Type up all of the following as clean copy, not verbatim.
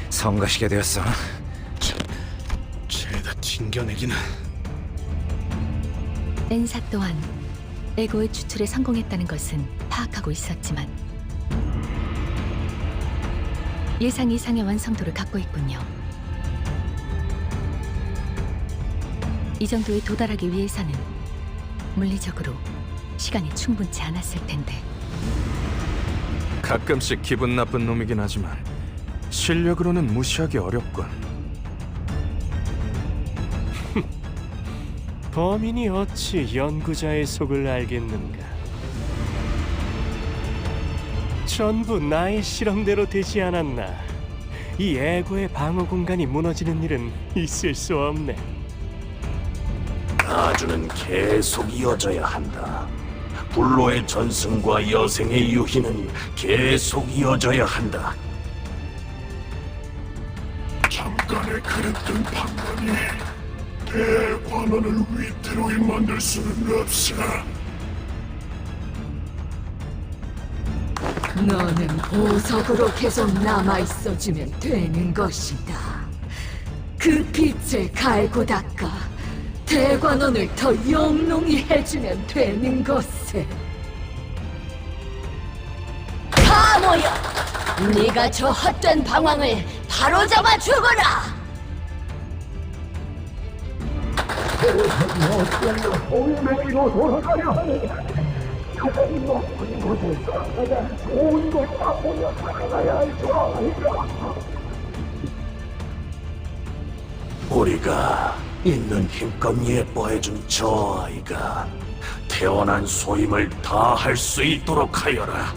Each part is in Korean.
성가시게 되었어. 죄다 튕겨내기는. 엔사 또한 에고의 추출에 성공했다는 것은 파악하고 있었지만 예상 이상의 완성도를 갖고 있군요. 이 정도에 도달하기 위해서는 물리적으로 시간이 충분치 않았을 텐데. 가끔씩 기분 나쁜 놈이긴 하지만 실력으로는 무시하기 어렵군. 범인이 어찌 연구자의 속을 알겠는가? 전부 나의 실험대로 되지 않았나? 이 에고의 방어 공간이 무너지는 일은 있을 수 없네. 나주는 계속 이어져야 한다. 불로의 전승과 여생의 유희는 계속 이어져야 한다. 잠깐의 그랬던 방법이 대관원을 위태로이 만들 수는 없어. 너는 보석으로 계속 남아있어주면 되는 것이다. 그 빛을 갈고 닦아 대관원을 더 영롱히 해주면 되는 것을. 다 모여! 네가 저 헛된 방황을 바로잡아 주거라! 올메기로 돌아가려 하니 가장 높은 곳에서 가장 좋은 곳과 모여 살아가야 할 줄 아니까. 우리가 있는 힘껏 예뻐해준 저 아이가 태어난 소임을 다 할 수 있도록 하여라.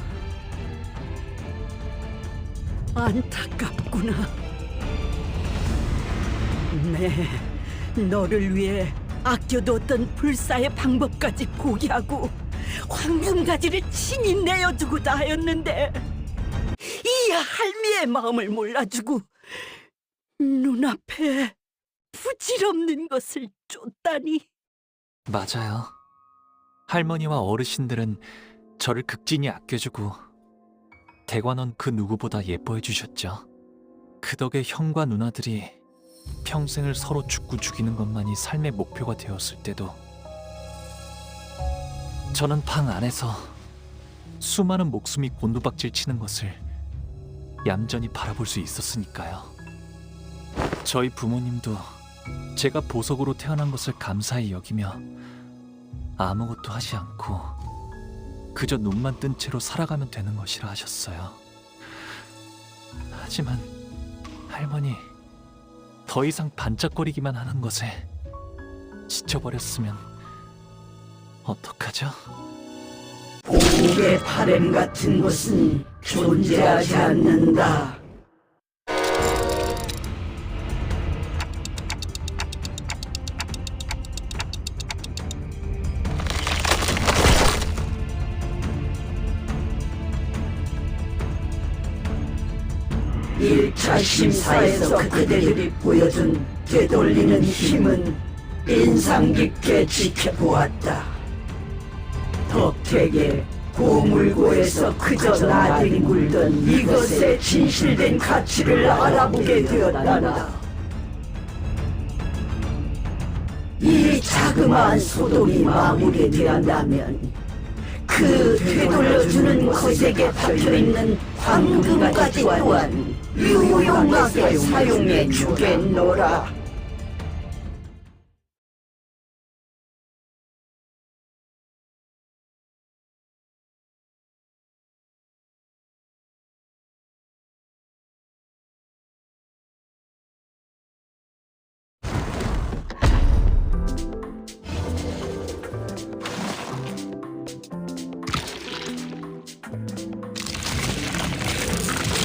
안타깝구나. 네, 너를 위해 아껴뒀던 불사의 방법까지 포기하고 황금가지를 친히 내어주고자 하였는데 이 할미의 마음을 몰라주고 눈앞에 부질없는 것을 쫓다니. 맞아요. 할머니와 어르신들은 저를 극진히 아껴주고 대관원 그 누구보다 예뻐해 주셨죠. 그 덕에 형과 누나들이 평생을 서로 죽고 죽이는 것만이 삶의 목표가 되었을 때도 저는 방 안에서 수많은 목숨이 곤두박질 치는 것을 얌전히 바라볼 수 있었으니까요. 저희 부모님도 제가 보석으로 태어난 것을 감사히 여기며 아무것도 하지 않고 그저 눈만 뜬 채로 살아가면 되는 것이라 하셨어요. 하지만 할머니, 더 이상 반짝거리기만 하는 것에 지쳐버렸으면 어떡하죠? 복의 바램 같은 것은 존재하지 않는다. 일차 심사에서 그대들이 보여준 되돌리는 힘은 인상 깊게 지켜보았다. 덕택에 고물고에서 그저 나뒹굴던 이것의 진실된 가치를 알아보게 되었단다. 이 자그마한 소동이 마무리되었다면 그 되돌려주는 것에게 박혀있는 황금가지 또한 유용하게 사용해 주겠노라.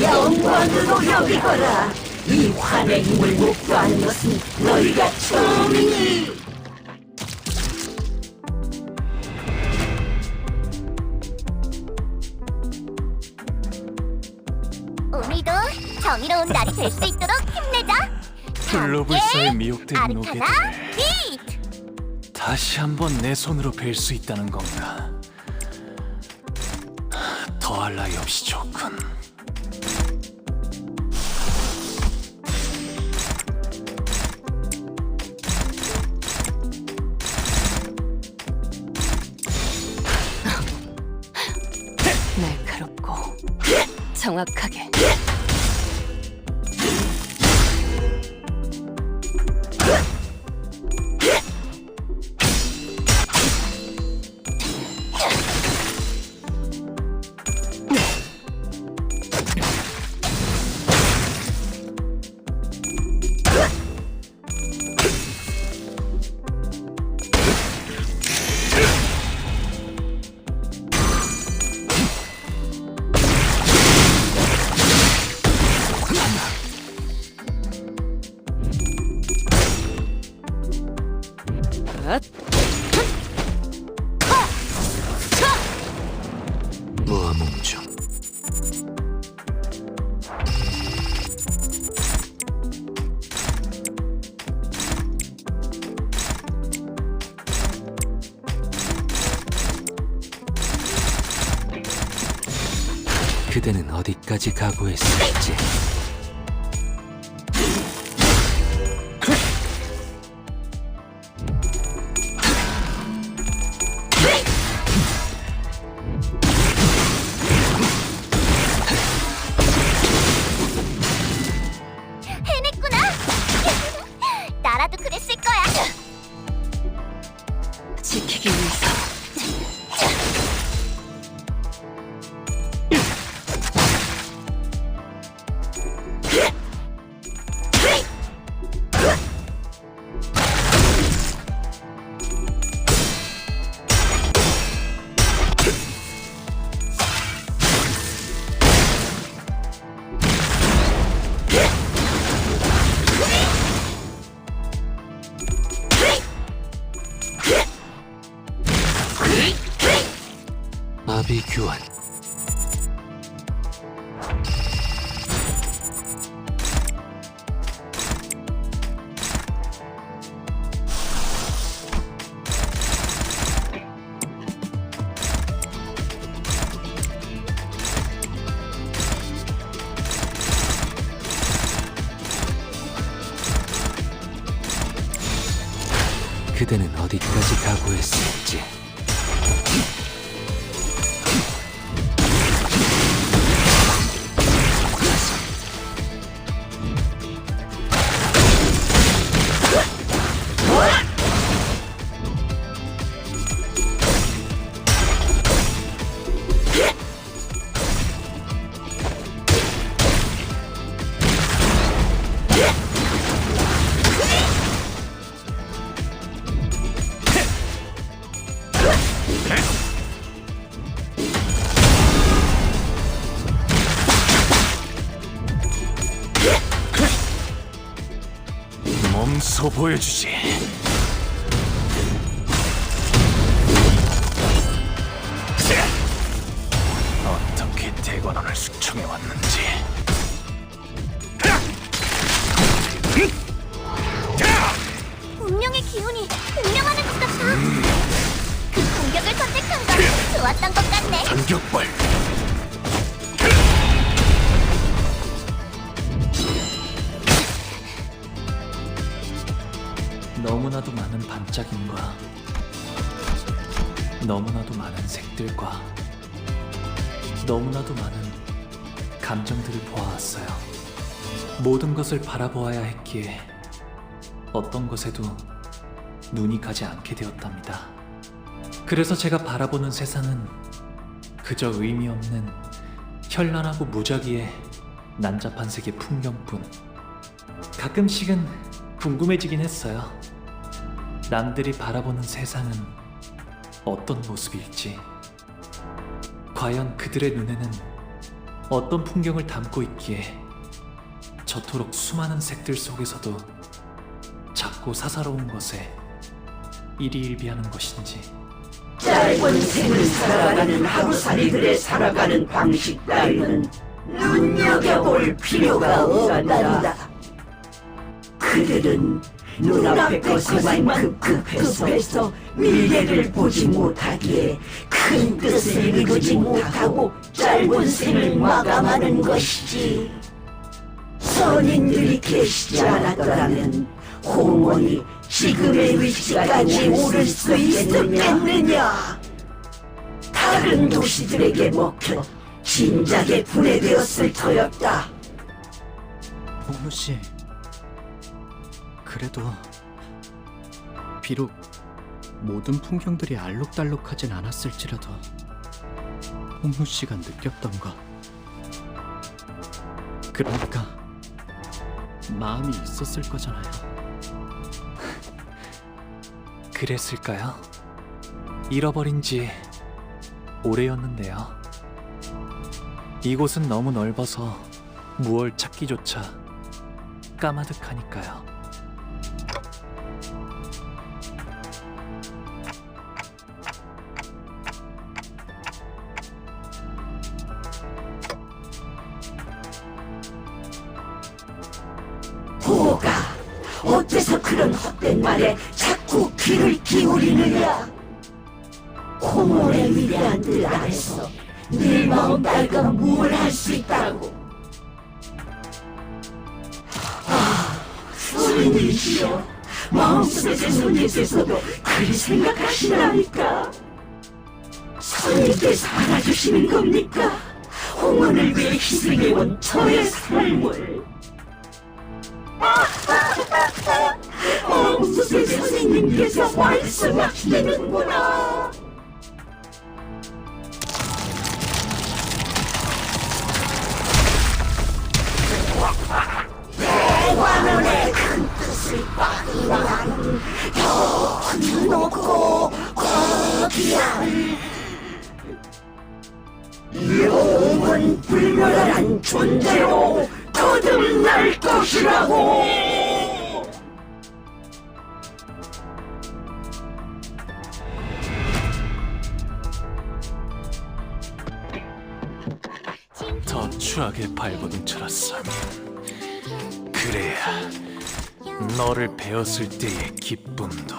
영광으로 여기거라. 이 환행을 목도하는 것은 너희가 처음이니. 우리도 정의로운 날이 될 수 있도록 힘내자. 블로불사에 미혹된 아르카나 노개들을 빛! 다시 한번 내 손으로 뵐 수 있다는 건가? 더할 나위 없이 좋군. 정확하게. 무아몽중. 그대는 어디까지 각오했을지. 해냈구나. 나라도 그랬을 거야. 지키기 위해서. 아비규환. 그대는 어디까지 각오했을지. 몸소 보여주지. 어떻게 대관원을 숙청해 왔는지. 운명의 기운이 운명하는 것 같아. 그 공격을 선택한 건 좋았던 것 같네. 전격발. 너무나도 많은 반짝임과 너무나도 많은 색들과 너무나도 많은 감정들을 보아왔어요. 모든 것을 바라보아야 했기에 어떤 것에도 눈이 가지 않게 되었답니다. 그래서 제가 바라보는 세상은 그저 의미 없는 현란하고 무작위의 난잡한 색의 풍경뿐. 가끔씩은 궁금해지긴 했어요. 남들이 바라보는 세상은 어떤 모습일지, 과연 그들의 눈에는 어떤 풍경을 담고 있기에 저토록 수많은 색들 속에서도 작고 사사로운 것에 일희일비하는 것인지. 짧은 생을 살아가는 하루살이들의 살아가는 방식 따위는 눈여겨볼 필요가 없단다. 그들은 눈앞의 것에만 급급해서 미래를 보지 못하기에 큰 뜻을 이루지 못하고 짧은 생을 마감하는 것이지. 선인들이 계시지 않았더라면 홍원이 지금의 위치까지 오를 수 있었겠느냐. 다른 도시들에게 먹혀 진작에 분해되었을 터였다. 홍루 씨, 그래도 비록 모든 풍경들이 알록달록하진 않았을지라도 홍루 씨가 느꼈던 것, 그러니까 마음이 있었을 거잖아요. 그랬을까요? 잃어버린 지 오래였는데요. 이곳은 너무 넓어서 무얼 찾기조차 까마득하니까요. 호가 어째서 그런 헛된 말에 자꾸 귀를 기울이느냐? 홍원의 위대한 뜰 안에서 네 마음 달간 무엇을 할 수 있다고? 손님이시여, 마음속의 손님께서도 그리 생각하시나니까? 손님께서 알아주시는 겁니까? 홍원을 위해 희생해온 저의 삶을. 마음속의 선생님께서 말씀하시는구나. 대관원의 큰 뜻을 빠기만 더 놓고 거기한 영원 불멸한 존재로 거듭날 것이라고. 더 추하게 발버둥쳐라싸면 그래야 너를 베었을 때의 기쁨도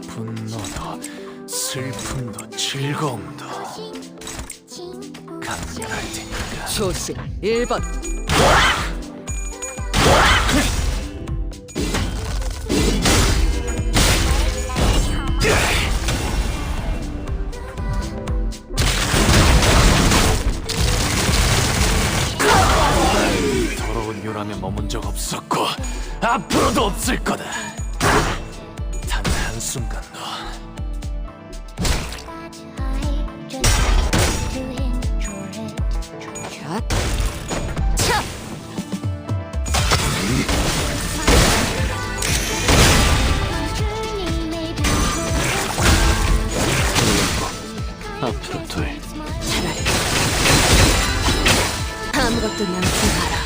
분노도 슬픔도 즐거움도 감면할 테니까. 조심 1번. 더러운 요람에 머문 적 없었고 앞으로도 없을 거다. 단 한순간도. 앞으로 둘. 차라리 아무것도 남지 마라.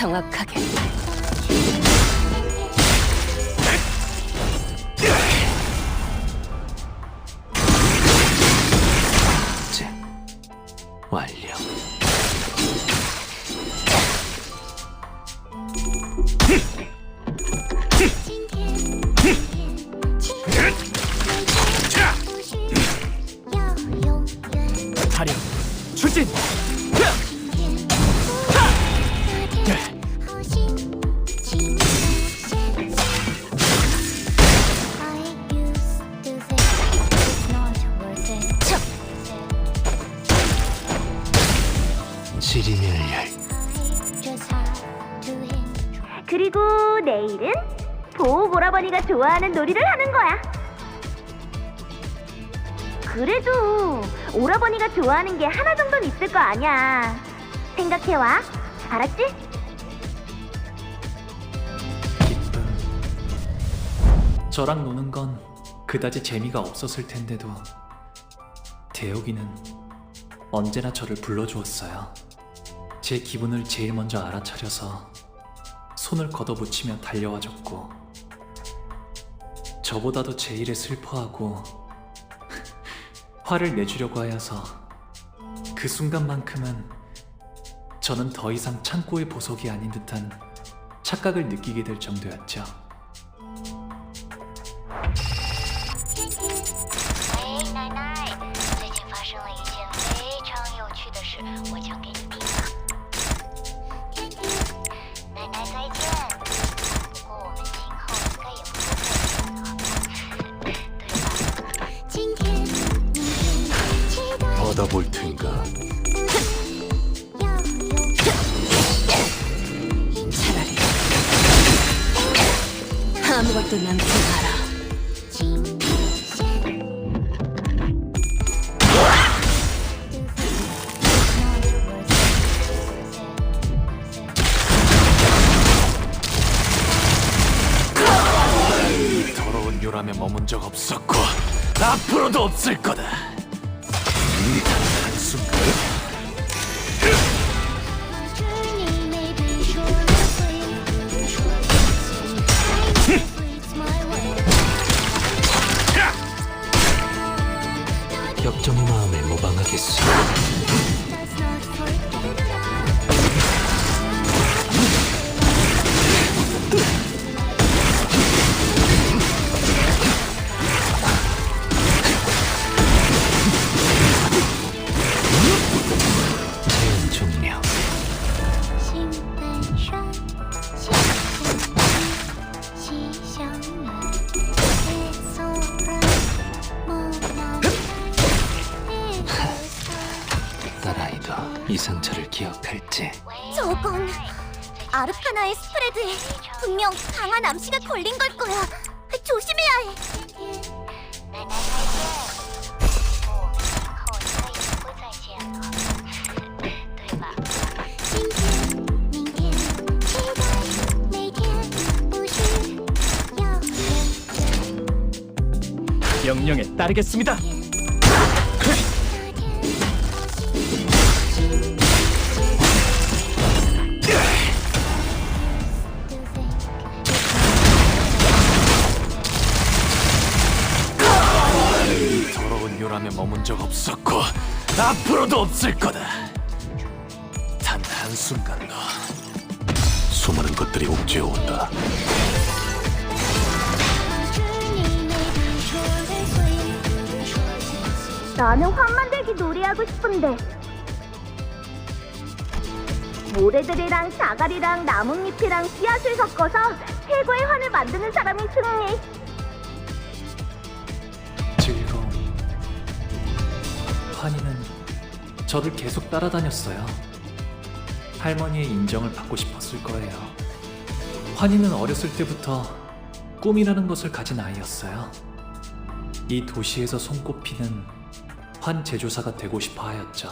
정확하게. 이제 완료. 타령 출진! 지리멸렬. 그리고 내일은 보호 오라버니가 좋아하는 놀이를 하는 거야. 그래도 오라버니가 좋아하는 게 하나 정도는 있을 거 아니야. 생각해와. 알았지? 기쁨. 저랑 노는 건 그다지 재미가 없었을 텐데도 대혁이는 언제나 저를 불러주었어요. 제 기분을 제일 먼저 알아차려서 손을 걷어붙이며 달려와줬고, 저보다도 제 일에 슬퍼하고 화를 내주려고 하여서 그 순간만큼은 저는 더 이상 창고의 보석이 아닌 듯한 착각을 느끼게 될 정도였죠. 받아볼 텐가. 차라리 아무것도 남지 마라. 이 더러운 요람에 머문 적 없었고 앞으로도 없을 거다. 한순간 역정의 마음에 모방하겠소. 제한 종료. 딸아이도 이 상처를 기억할지. 저건 아르카나의 스프레드에 분명 강한 암시가 걸린 걸 거야. 조심해야 해. 명령에 따르겠습니다. 이 더러운 요람에 머문 적 없었고 앞으로도 없을 거다. 단 한순간도. 수많은 것들이 옥죄어 온다. 나는 환 만들기 놀이하고 싶은데 모래들이랑 자갈이랑 나뭇잎이랑 씨앗을 섞어서 최고의 환을 만드는 사람이 승리. 즐거움. 환희는 저를 계속 따라다녔어요. 할머니의 인정을 받고 싶었을 거예요. 환희는 어렸을 때부터 꿈이라는 것을 가진 아이였어요. 이 도시에서 손꼽히는 환 제조사가 되고 싶어 하였죠.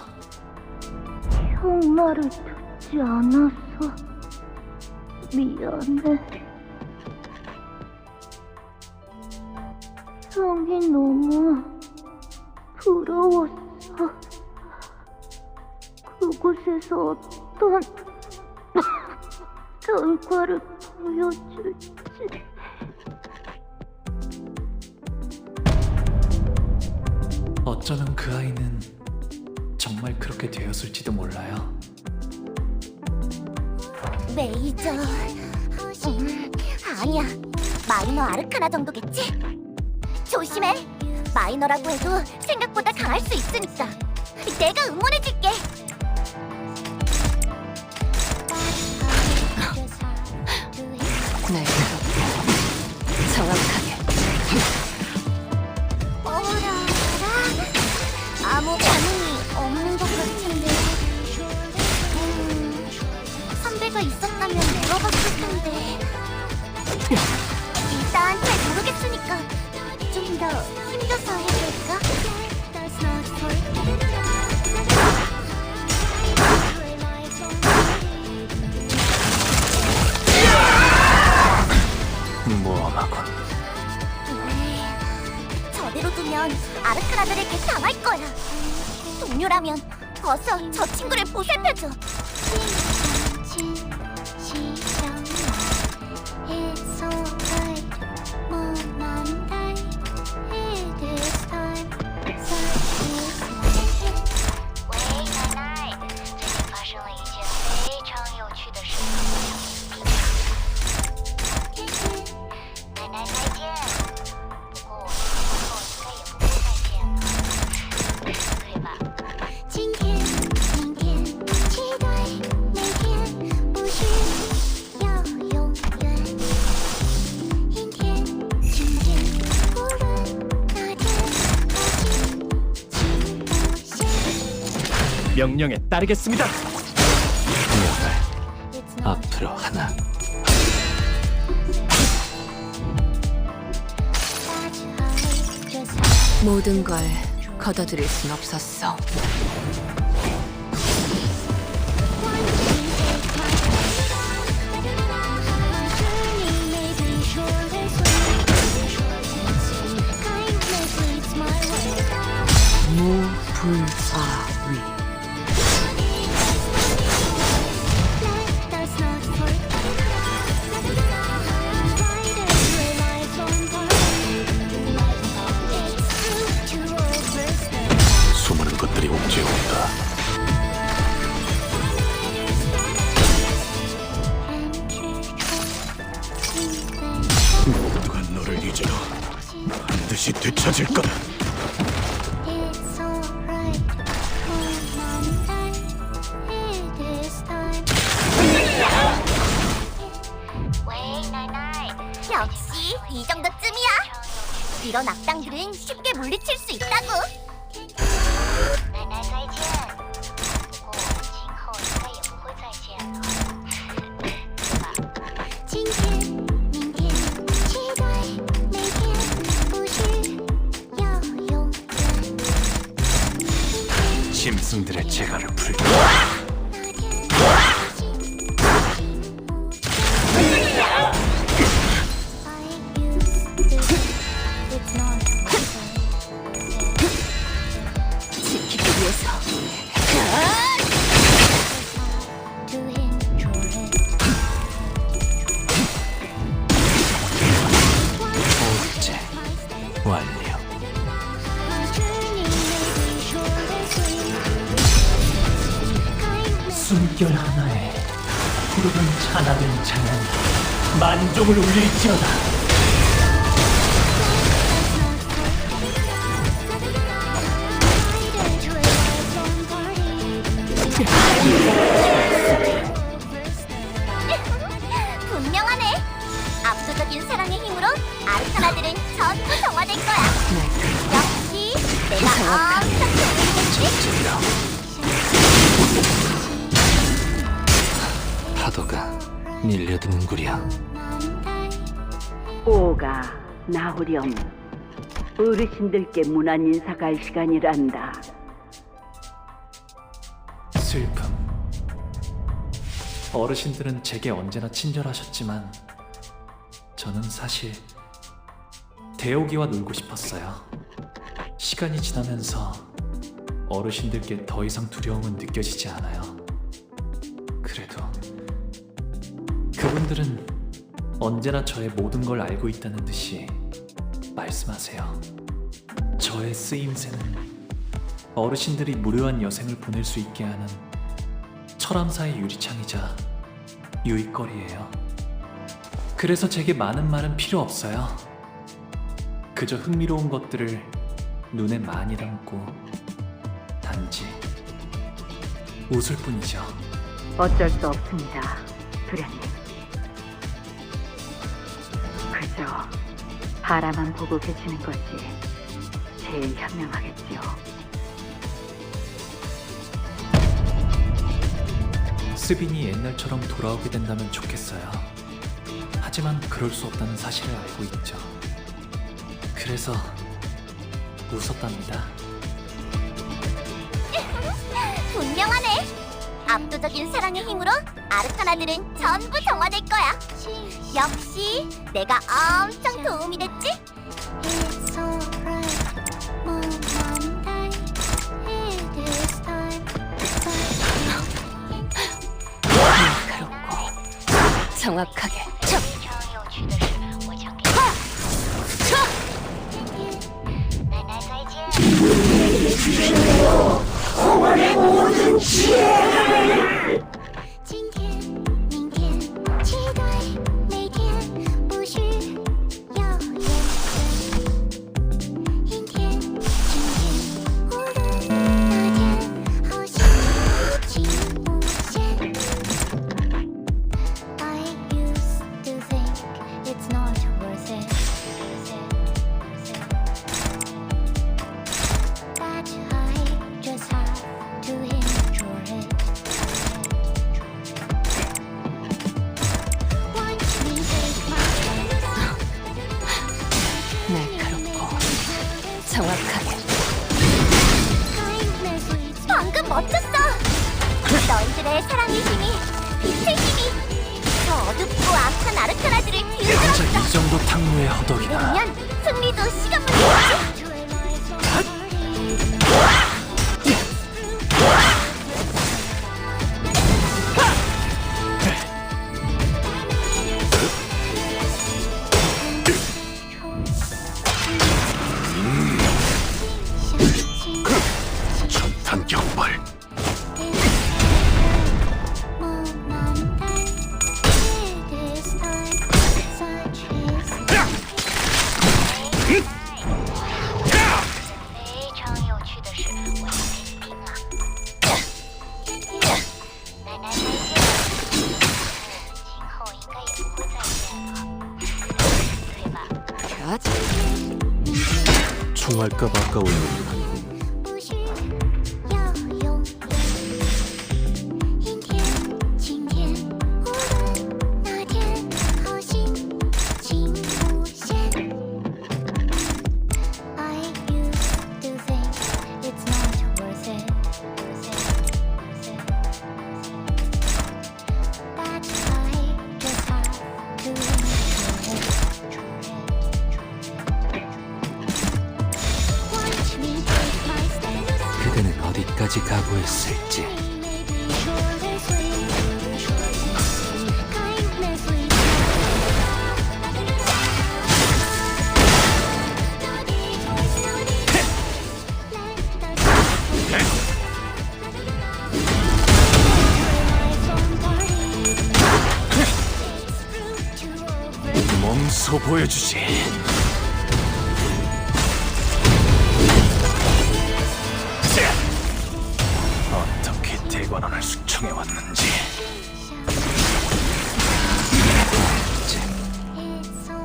형 말을 듣지 않아서 미안해. 형이 너무 부러웠어. 그곳에서 어떤 결과를 보여줄지. 어쩌면 그 아이는 정말 그렇게 되었을지도 몰라요. 메이저. 아니야. 마이너 아르카나 정도겠지? 조심해. 마이너라고 해도 생각보다 강할 수 있으니까. 내가 응원해줄게. 네, 정확하게. 어라, 아무 반응이 없는 것 같은데. 선배가 있었다면 물어봤을 텐데. 일단 잘 모르겠으니까 좀 더 힘줘서 해볼까? 모험하군. 저대로 두면 아르카나들에게 당할 거야. 동료라면 어서 저 친구를 보살펴줘. 명령에 따르겠습니다. 명을 앞으로 하나. 모든 걸 걷어들일 순 없었어. 무불화위. 수많은 것들이 옥죄어온다. 모두가 너를 잊어도 반드시 되찾을 거다. 역시 이 정도쯤이야. 이런 악당들은 쉽게 물리칠 수 있다고. 짐승들의 재갈을 풀게. 지키기 위해서. 억제 완료. 숨결 하나에 푸르른 찬하는 장난 만종을 울릴지어다. 분명하네. 압도적인 사랑의 힘으로 아르카나들은 전부 정화될 거야. 역시 내가 엄청 좋은 파도가 밀려드는구려. 오가 나오렴. 어르신들께 문안 인사갈 시간이란다. 슬픔. 어르신들은 제게 언제나 친절하셨지만 저는 사실 대오기와 놀고 싶었어요. 시간이 지나면서 어르신들께 더 이상 두려움은 느껴지지 않아요. 그래도 그분들은 언제나 저의 모든 걸 알고 있다는 듯이 말씀하세요. 저의 쓰임새는 어르신들이 무료한 여생을 보낼 수 있게 하는 철암사의 유리창이자 유익거리예요. 그래서 제게 많은 말은 필요 없어요. 그저 흥미로운 것들을 눈에 많이 담고 단지 웃을 뿐이죠. 어쩔 수 없습니다, 도련님. 그저 바라만 보고 계시는 것이 제일 현명하겠지요. 스빈이 옛날처럼 돌아오게 된다면 좋겠어요. 하지만 그럴 수 없다는 사실을 알고 있죠. 그래서 웃었답니다. 분명하네. 압도적인 사랑의 힘으로 아르카나들은 전부 정화될 거야. 역시 내가 엄청 도움이 됐지? 날카롭고 정확하게. 홍원의 모든 지혜를! Just have to enjoy. 생명의 힘이, 빛의 힘이 저 어둡고 암한 아르카나들을 진짜 뒤흔들었어. 이 정도 탕루의 허덕이다. 그러면 승리도 시간 문제지. 전탄 격발. 총알값 아까워요. 不需要用阴天、晴天，无论哪天，好心情无限。I used to think it's not worth it. That's why I just have to enjoy it. Watch me take my steps. 그대는 어디까지 각오했을지. 몸소 보여주지. 어떻게 대관원을 숙청해 왔는지.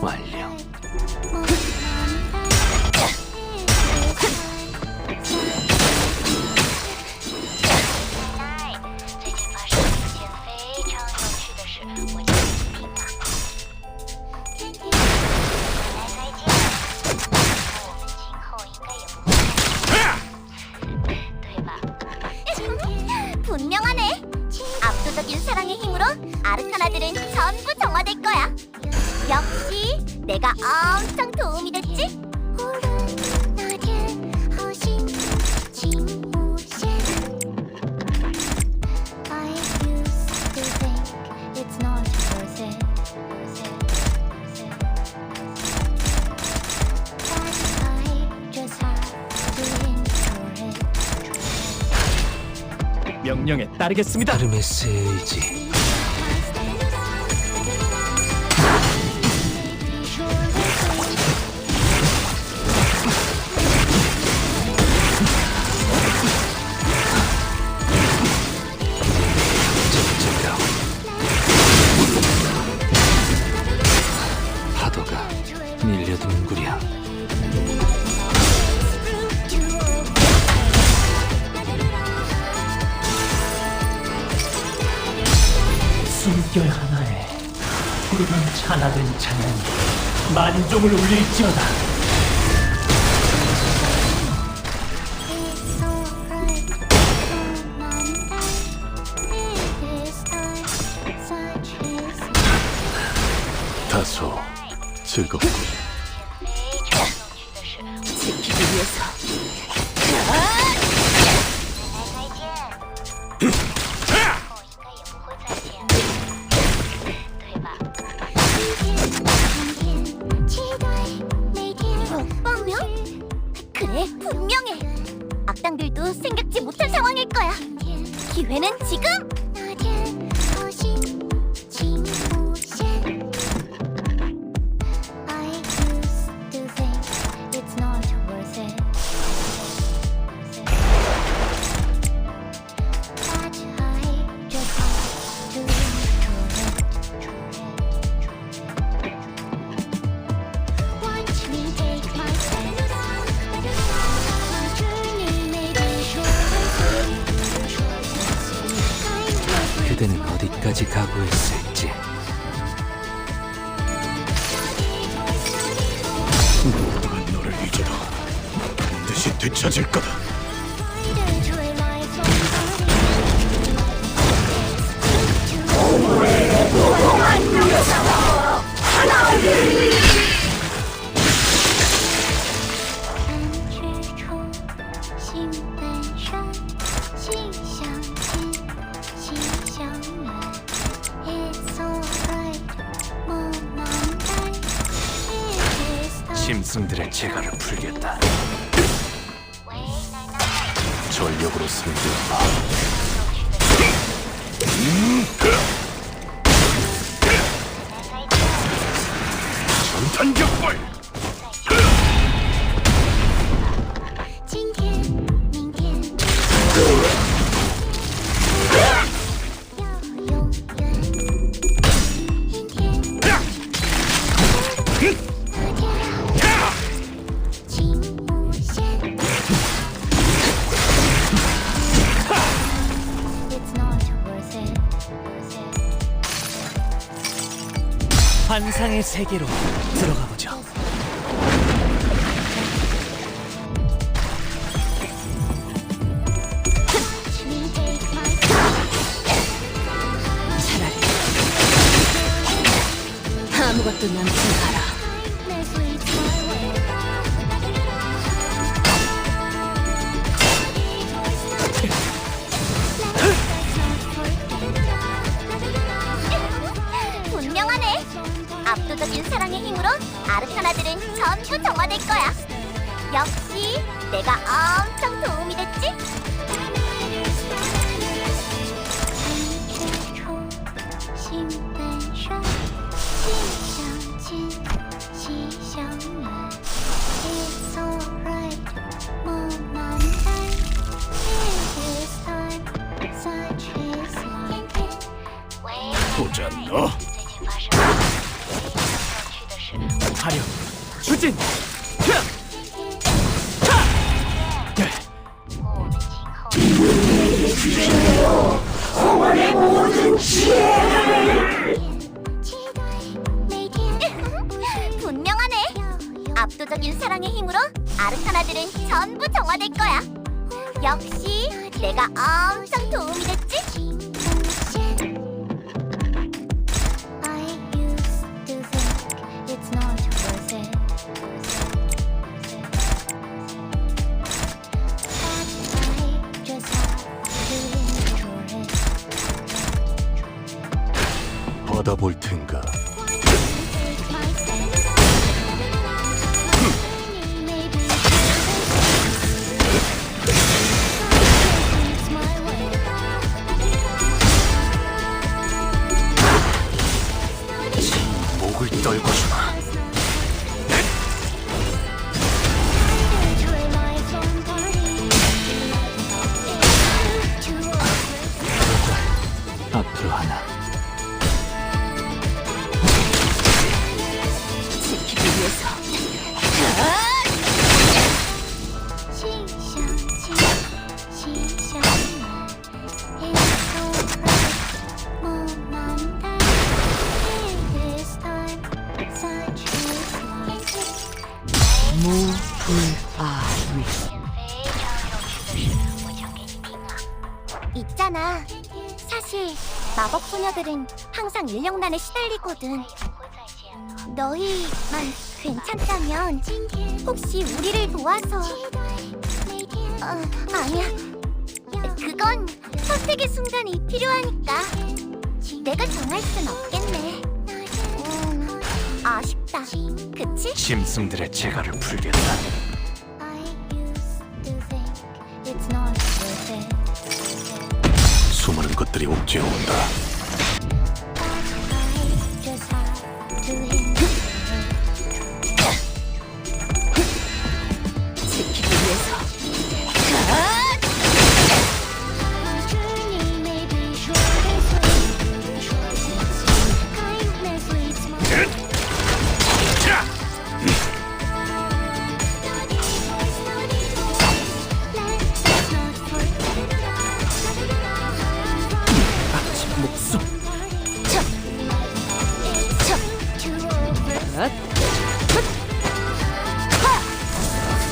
완료. 분명하네. 압도적인 사랑의 힘으로 아르카나들은 전부 정화될 거야. 역시 내가 엄청 도움이 됐지? 명령에 따르겠습니다. 아르메스의 의지. 적적하고 파도가 밀려드는구려. 숨결 하나에 푸르른 찬화된 찬양이 만종을 울릴지어다. 다소 즐겁고 지키기 위해서 먹방명? 그래, 분명해. 악당들도 생각지 못한 상황일 거야. 기회는 지금! 그대는 어디까지 각오했을지. 모두가 너를 잊어도 반드시 되찾을 거다. 짐승들의 재갈을 풀겠다. 전력으로 승부해봐. 전탄격발! 今天，明天，要永远。阴天，请无限。It's not worth it. 환상의 세계로 들어가 보죠. 아무것도 남지 마라. 분명하네. 압도적인 사랑의 힘으로 아르카나들은 전부 정화될 거야. 역시 내가 엄청 도움이 됐지? 보자 너. 화력, 추진! 홍원의 모든 지혜를 분명하네. 압도적인 사랑의 힘으로 아르카나들은 전부 정화될 거야. 역시 내가 엄청 도움이 됐지? 받아볼 텐가. 목을 떨궈주마. 앞으로 하나. 지키기 위해서. 있잖아. 사실 마법 소녀들은 항상 인력난에 시달리거든. 너희만 괜찮다면 혹시 우리를 도와서 아니야. 그건 선택의 순간이 필요하니까 내가 정할 순 없겠네. 아쉽다. 그치? 짐승들의 재갈을 풀겠다. 수많은 것들이 옥죄어온다. 지키기 위해서.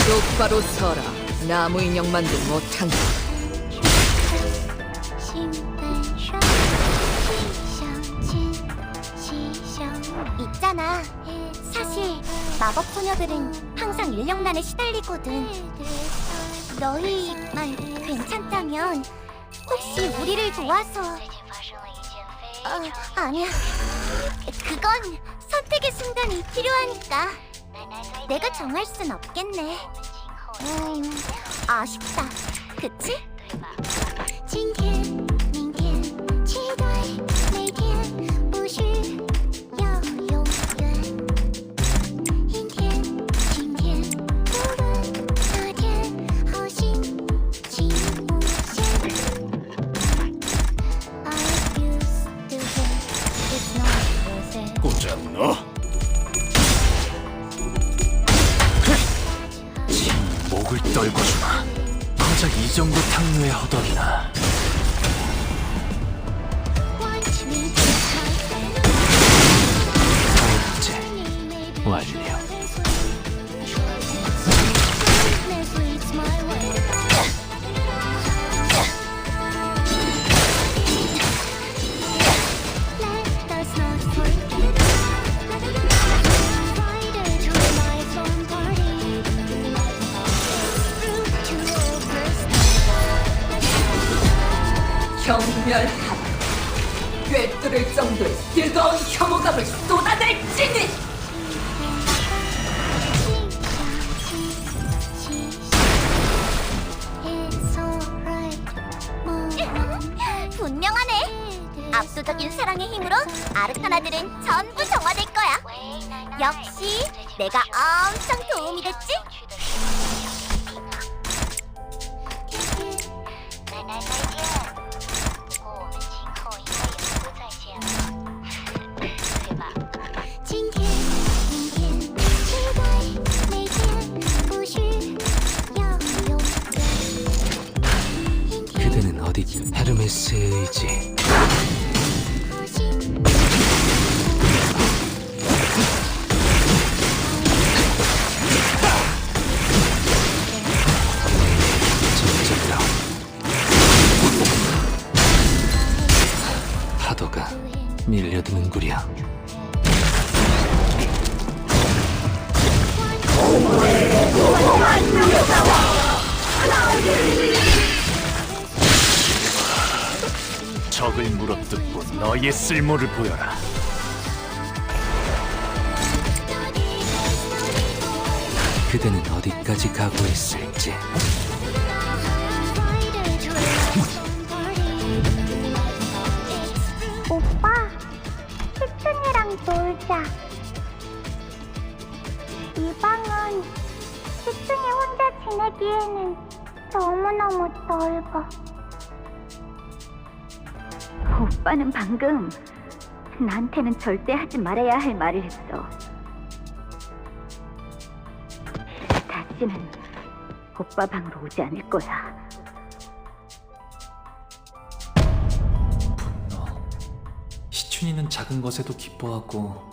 똑바로 서라. 나무 인형만도 못한다. 있잖아. 사실 마법 소녀들은 항상 인력난에 시달리거든. 너희만 괜찮다면 혹시 우리를 도와서 아니야. 그건 선택의 순간이 필요하니까 내가 정할 순 없겠네. 아쉽다. 그치? 今天明天期待每天不需要永远阴天晴天无论哪天好心情无限 I used to think it's not worth it 꽂았나? 목을 떨궈주마. 고작 이 정도 탕류에 허덕이나. Watch me take my stand 이제 완료. Darkness leads my way Let us not forget Friday to my fun party Route to 경멸하라. 꿰뚫을 정도의 뜨거운 혐오감을 쏟아낼지니. 분명하네. 압도적인 사랑의 힘으로 아르카나들은 전부 정화될 거야. 역시 내가 엄청 도움이 됐지? 그대는 어디 헤르메스의 의지 저쪽으로 파도가 밀려드는구려. 적을 물어뜯고 너의 쓸모를 보여라. 그대는 어디까지 각오했을지. 오빠, 시춘이랑 놀자. 이 방은 시춘이 혼자 지내기에는 너무너무 넓어. 오빠는 방금 나한테는 절대 하지 말아야 할 말을 했어. 다시는 오빠 방으로 오지 않을 거야. 분노. 시춘이는 작은 것에도 기뻐하고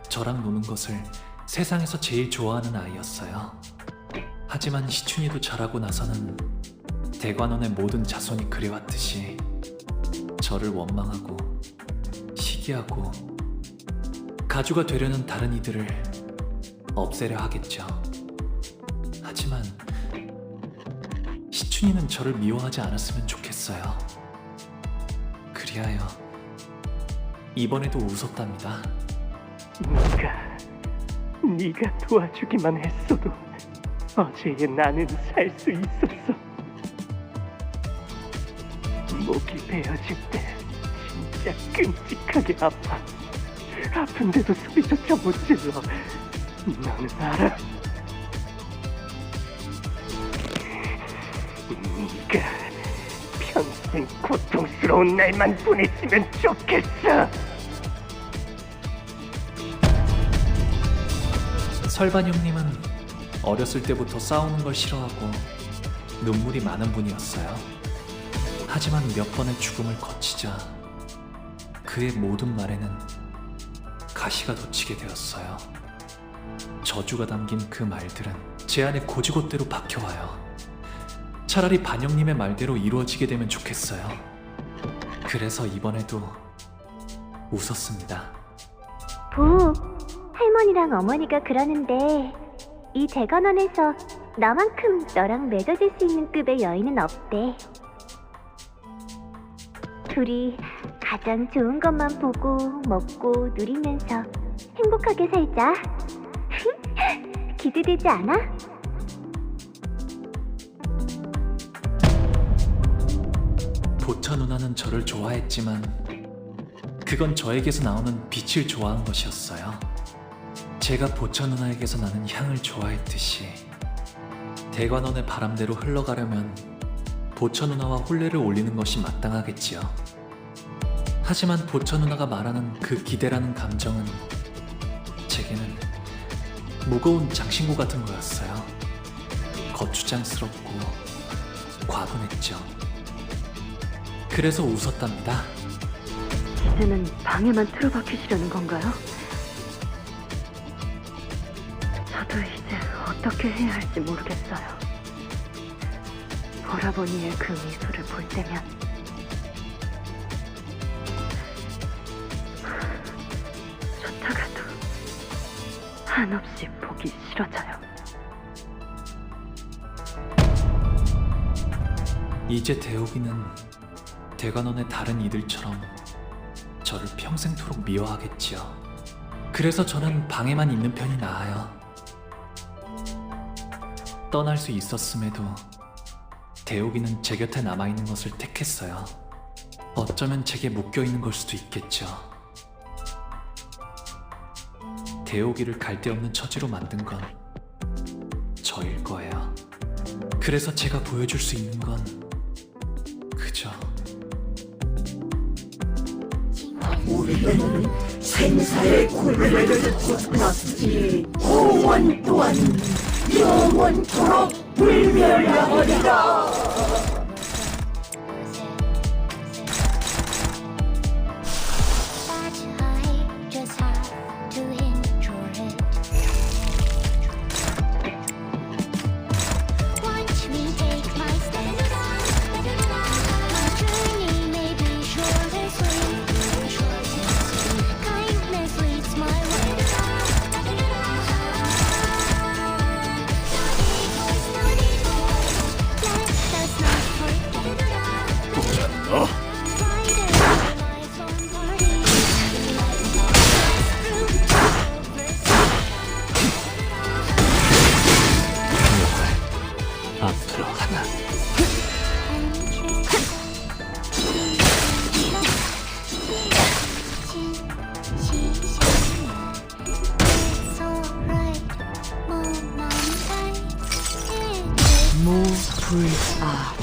저랑 노는 것을 세상에서 제일 좋아하는 아이였어요. 하지만 시춘이도 자라고 나서는 대관원의 모든 자손이 그래왔듯이 저를 원망하고 시기하고 가주가 되려는 다른 이들을 없애려 하겠죠. 하지만 시춘이는 저를 미워하지 않았으면 좋겠어요. 그리하여 이번에도 웃었답니다. 네가 도와주기만 했어도 어제의 나는 살 수 있었어. 목이 베어질 때 진짜 끔찍하게 아파. 아픈데도 소리조차 못 질러. 너는 알아? 네가 평생 고통스러운 날만 보냈으면 좋겠어. 설반 형님은 어렸을 때부터 싸우는 걸 싫어하고 눈물이 많은 분이었어요. 하지만 몇 번의 죽음을 거치자 그의 모든 말에는 가시가 돋치게 되었어요. 저주가 담긴 그 말들은 제 안에 고지곳대로 박혀와요. 차라리 반영님의 말대로 이루어지게 되면 좋겠어요. 그래서 이번에도 웃었습니다. 부, 할머니랑 어머니가 그러는데 이 대관원에서 나만큼 너랑 맺어질 수 있는 급의 여인은 없대. 둘이 가장 좋은 것만 보고 먹고 누리면서 행복하게 살자. 기대되지 않아? 보차 누나는 저를 좋아했지만 그건 저에게서 나오는 빛을 좋아한 것이었어요. 제가 보차 누나에게서 나는 향을 좋아했듯이 대관원의 바람대로 흘러가려면 보차 누나와 혼례를 올리는 것이 마땅하겠지요. 하지만 보차 누나가 말하는 그 기대라는 감정은 제게는 무거운 장신구 같은 거였어요. 거추장스럽고 과분했죠. 그래서 웃었답니다. 이제는 방에만 틀어박히시려는 건가요? 저도 이제 어떻게 해야 할지 모르겠어요. 오라버니의 그 미소를 볼 때면 좋다가도 한없이 보기 싫어져요. 이제 대옥이는 대관원의 다른 이들처럼 저를 평생토록 미워하겠지요. 그래서 저는 방에만 있는 편이 나아요. 떠날 수 있었음에도 대옥이는 제 곁에 남아있는 것을 택했어요. 어쩌면 제게 묶여있는 걸 수도 있겠죠. 대옥이를 갈데없는 처지로 만든 건 저일 거예요. 그래서 제가 보여줄 수 있는 건 그저 우리는 생사의 굴레를 건넜지. 공원 또한 영원토록 불멸하리라. That's I just have to enjoy it. Watch me take my stand. My journey may be short and sweet. Kindness leads my way. Let us not forget. 너 앞으로 하나. 무불아.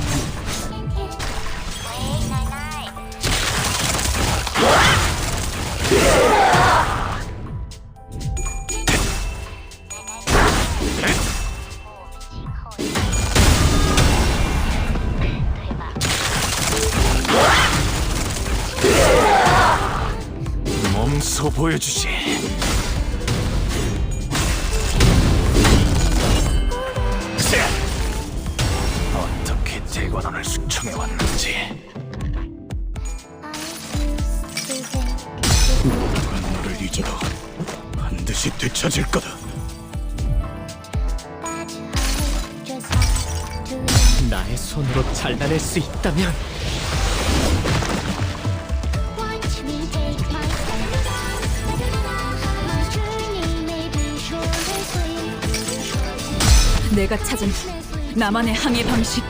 몸소 보여주지. 어떻게 대관원을 숙청해 왔는지. 누가 너를 잊어도 반드시 되찾을 거다. 나의 손으로 잘라낼 수 있다면 Watch me take my stand. My journey may be short and sweet. 내가 찾은 나만의 항해 방식.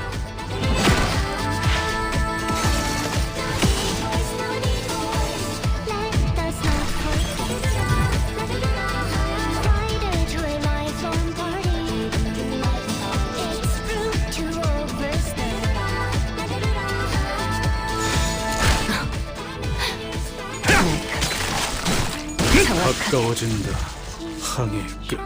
Let us not forget. Friday to a lifelong party. It's rude to overstay. 가까워진다. 항해의 끝.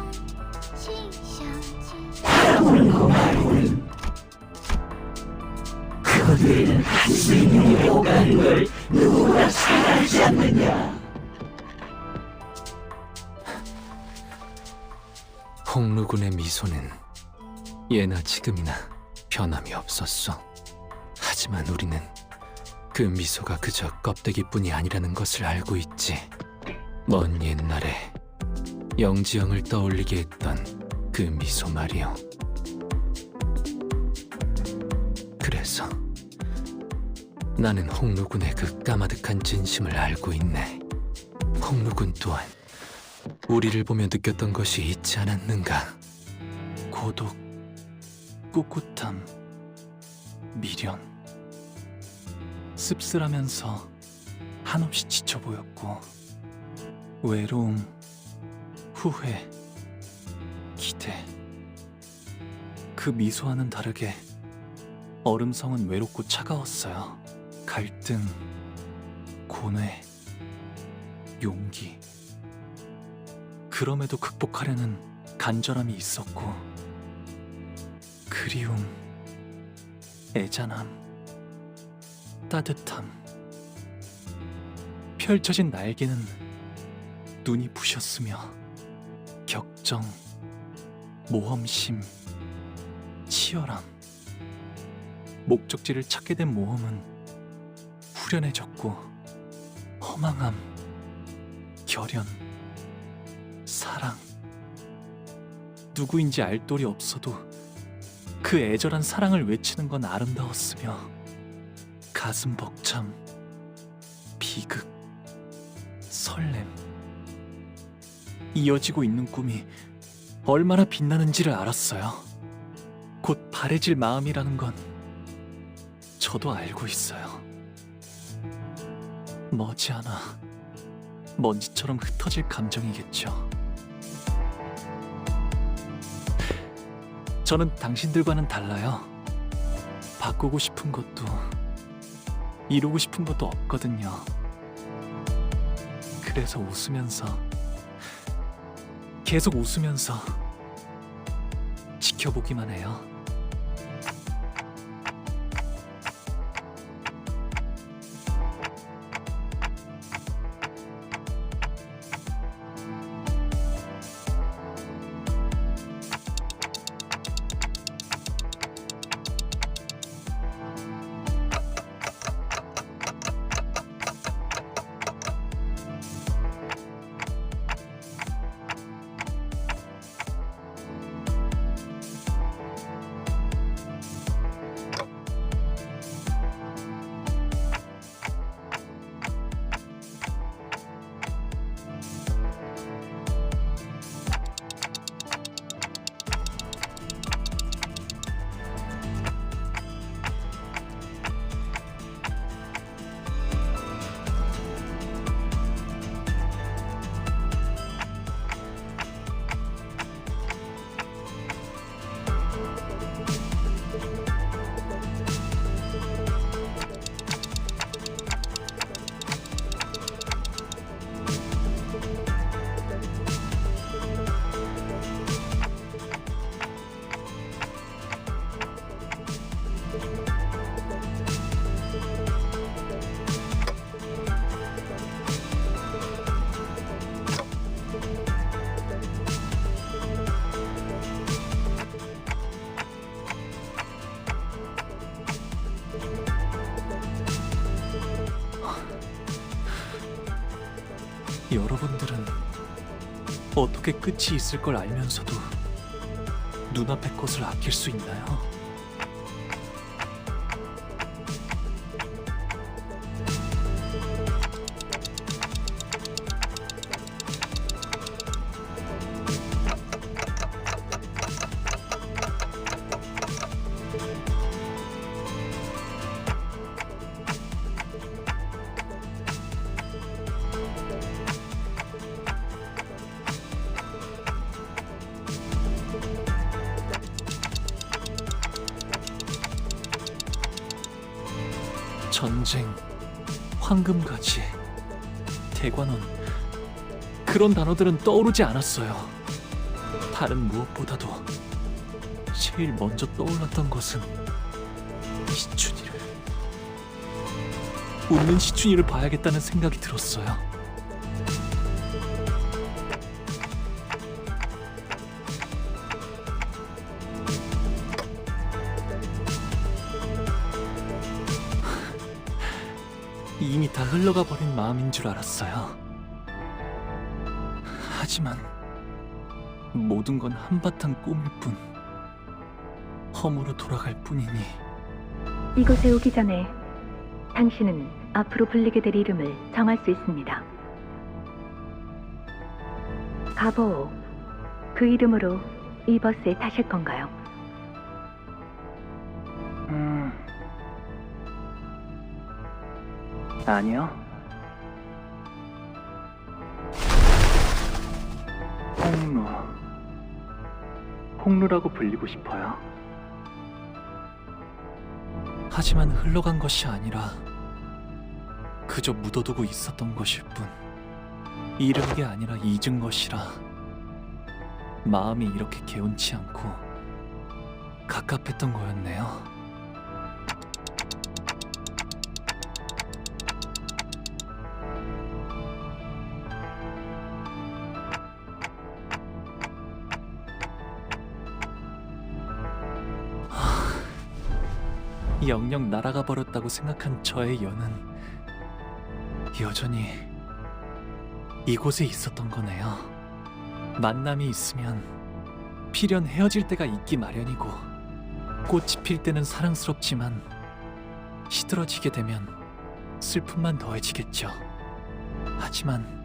그들은 한승이 오가는 걸 누구나 잘 알지 않느냐. 홍루군의 미소는 예나 지금이나 변함이 없었어. 하지만 우리는 그 미소가 그저 껍데기뿐이 아니라는 것을 알고 있지. 먼 옛날에 영지영을 떠올리게 했던 그 미소 말이요. 그래서 나는 홍루군의 그 까마득한 진심을 알고 있네. 홍루군 또한 우리를 보며 느꼈던 것이 있지 않았는가? 고독, 꿋꿋함, 미련. 씁쓸하면서 한없이 지쳐 보였고, 외로움, 후회, 기대. 그 미소와는 다르게 얼음성은 외롭고 차가웠어요. 갈등, 고뇌, 용기. 그럼에도 극복하려는 간절함이 있었고, 그리움, 애잔함, 따뜻함. 펼쳐진 날개는 눈이 부셨으며, 격정, 모험심, 치열함. 목적지를 찾게 된 모험은 후련해졌고, 허망함, 결연, 사랑. 누구인지 알 도리 없어도 그 애절한 사랑을 외치는 건 아름다웠으며, 가슴 벅참, 비극, 설렘. 이어지고 있는 꿈이 얼마나 빛나는지를 알았어요. 곧 바래질 마음이라는 건 저도 알고 있어요. 머지않아 먼지처럼 흩어질 감정이겠죠. 저는 당신들과는 달라요. 바꾸고 싶은 것도 이루고 싶은 것도 없거든요. 그래서 웃으면서, 계속 웃으면서 지켜보기만 해요. 여러분들은 어떻게 끝이 있을 걸 알면서도 눈앞의 것을 아낄 수 있나요? 전쟁, 황금가지, 대관원, 그런 단어들은 떠오르지 않았어요. 다른 무엇보다도 제일 먼저 떠올랐던 것은 시춘이를, 웃는 시춘이를 봐야겠다는 생각이 들었어요. 이미 다 흘러가 버린 마음인 줄 알았어요. 하지만 모든 건 한바탕 꿈일 뿐, 허무로 돌아갈 뿐이니. 이곳에 오기 전에 당신은 앞으로 불리게 될 이름을 정할 수 있습니다. 가보. 그 이름으로 이 버스에 타실 건가요? 아니요. 홍루라고 불리고 싶어요. 하지만 흘러간 것이 아니라 그저 묻어두고 있었던 것일 뿐. 잃은 게 아니라 잊은 것이라 마음이 이렇게 개운치 않고 갑갑했던 거였네요. 영영 날아가 버렸다고 생각한 저의 연은 여전히 이곳에 있었던 거네요. 만남이 있으면 필연 헤어질 때가 있기 마련이고, 꽃이 필 때는 사랑스럽지만 시들어지게 되면 슬픔만 더해지겠죠. 하지만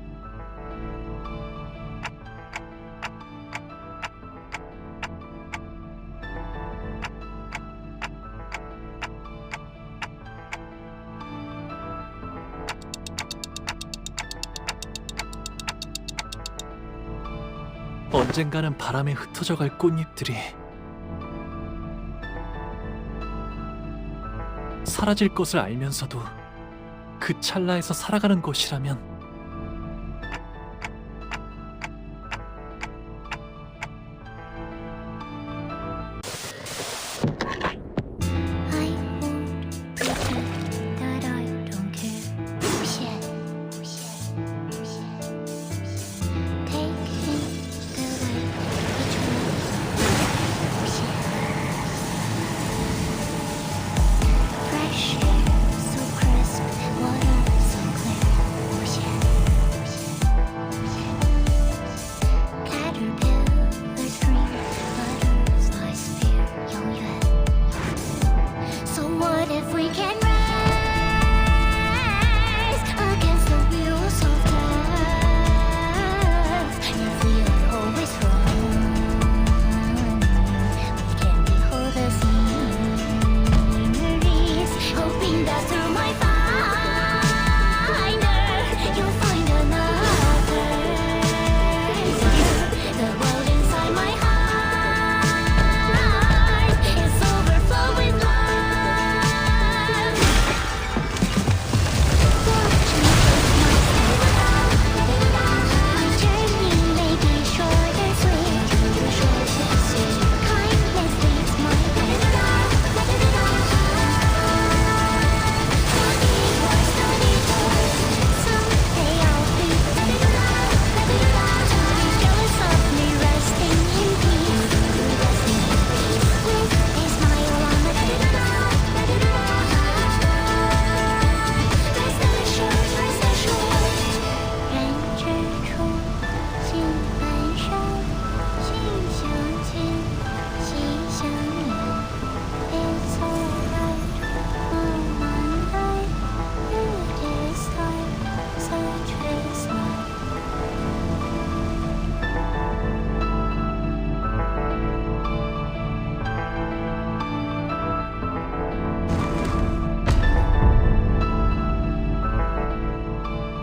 언젠가는 바람에 흩어져갈 꽃잎들이 사라질 것을 알면서도 그 찰나에서 살아가는 것이라면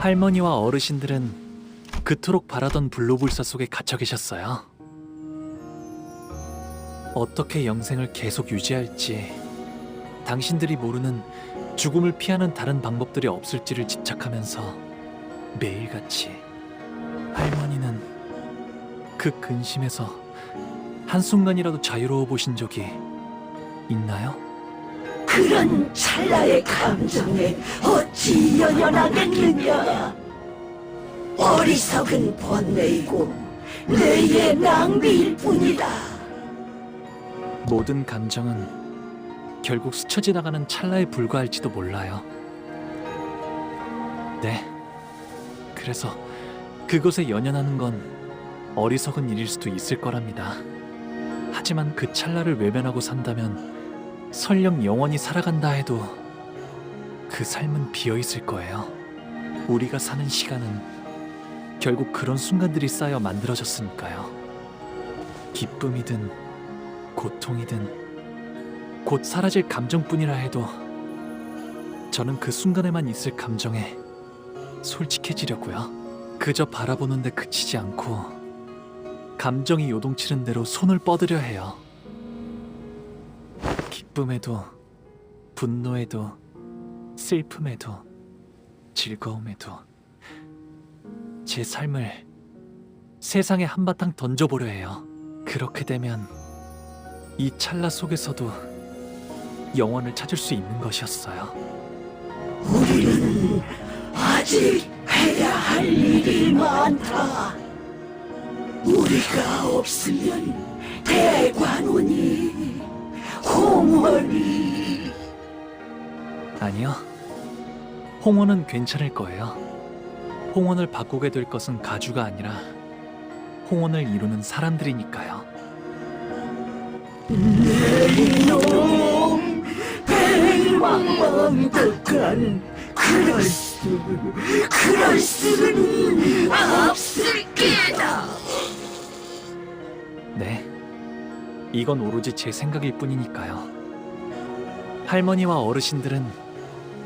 할머니와 어르신들은 그토록 바라던 불로불사 속에 갇혀 계셨어요. 어떻게 영생을 계속 유지할지, 당신들이 모르는 죽음을 피하는 다른 방법들이 없을지를 집착하면서 매일같이 할머니는 그 근심에서 한순간이라도 자유로워 보신 적이 있나요? 그런 찰나의 감정에 어찌 연연하겠느냐. 어리석은 번뇌이고 내의 낭비일 뿐이다. 모든 감정은 결국 스쳐 지나가는 찰나에 불과할지도 몰라요. 네, 그래서 그것에 연연하는 건 어리석은 일일 수도 있을 거랍니다. 하지만 그 찰나를 외면하고 산다면 설령 영원히 살아간다 해도 그 삶은 비어있을 거예요. 우리가 사는 시간은 결국 그런 순간들이 쌓여 만들어졌으니까요. 기쁨이든 고통이든 곧 사라질 감정뿐이라 해도 저는 그 순간에만 있을 감정에 솔직해지려고요. 그저 바라보는데 그치지 않고 감정이 요동치는 대로 손을 뻗으려 해요. 기쁨에도 분노에도 슬픔에도 즐거움에도 제 삶을 세상에 한바탕 던져보려 해요. 그렇게 되면 이 찰나 속에서도 영원을 찾을 수 있는 것이었어요. 우리는 아직 해야 할 일이 많다. 우리가 없으면 대관원이, 홍원이. 아니요. 홍원은 괜찮을 거예요. 홍원을 바꾸게 될 것은 가주가 아니라 홍원을 이루는 사람들이니까요. 내 이놈 배망망덕한 그럴 수는 없을 게다. 네. 이건 오로지 제 생각일 뿐이니까요. 할머니와 어르신들은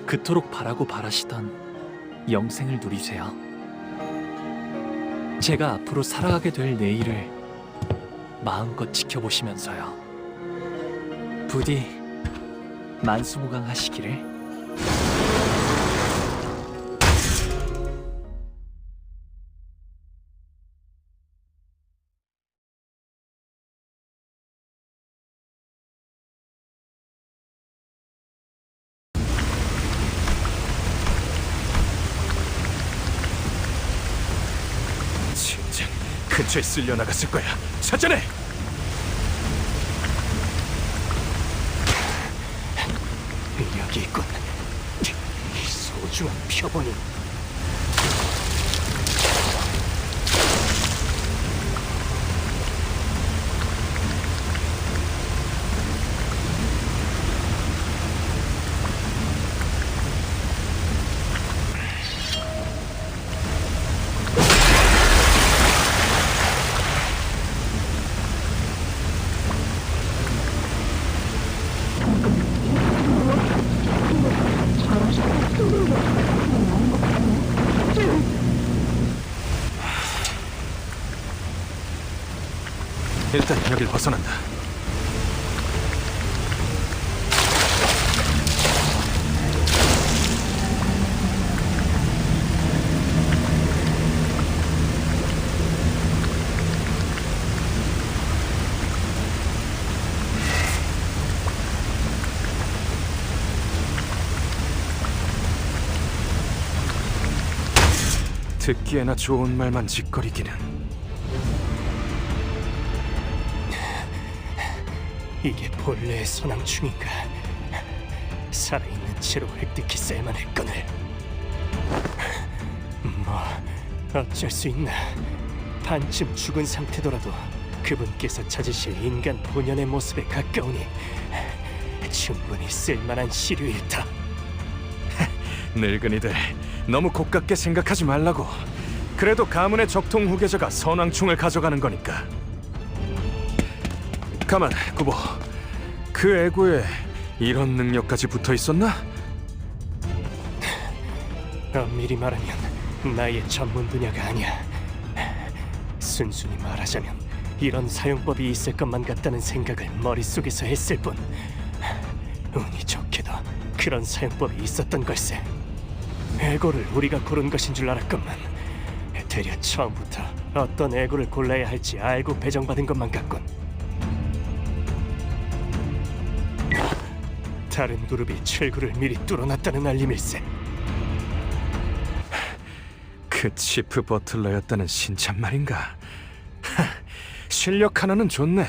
그토록 바라고 바라시던 영생을 누리세요. 제가 앞으로 살아가게 될 내일을 마음껏 지켜보시면서요. 부디 만수무강하시기를. 진작 근처에 쓸려 나갔을 거야. 찾아내. 여기 있군. 이 소중한 표본이. 일단 여길 벗어난다. 듣기에나 좋은 말만 짓거리기는. 이게 본래의 소낭충인가? 살아있는 채로 획득히 쓸만할 건을. 뭐 어쩔 수 있나. 반쯤 죽은 상태더라도 그분께서 찾으실 인간 본연의 모습에 가까우니 충분히 쓸만한 시류일다. 늙은이들 너무 고깝게 생각하지 말라고. 그래도 가문의 적통 후계자가 선왕충을 가져가는 거니까. 가만, 구보. 그 애고에 이런 능력까지 붙어 있었나? 엄밀히 말하면 나의 전문 분야가 아니야. 순순히 말하자면 이런 사용법이 있을 것만 같다는 생각을 머릿속에서 했을 뿐. 운이 좋게도 그런 사용법이 있었던 걸세. 애고를 우리가 고른 것인 줄 알았건만 되려 처음부터 어떤 애고를 골라야 할지 알고 배정받은 것만 같군. 다른 그룹이 철구를 미리 뚫어놨다는 알림일세. 그 치프 버틀러였다는 신참 말인가? 실력 하나는 좋네.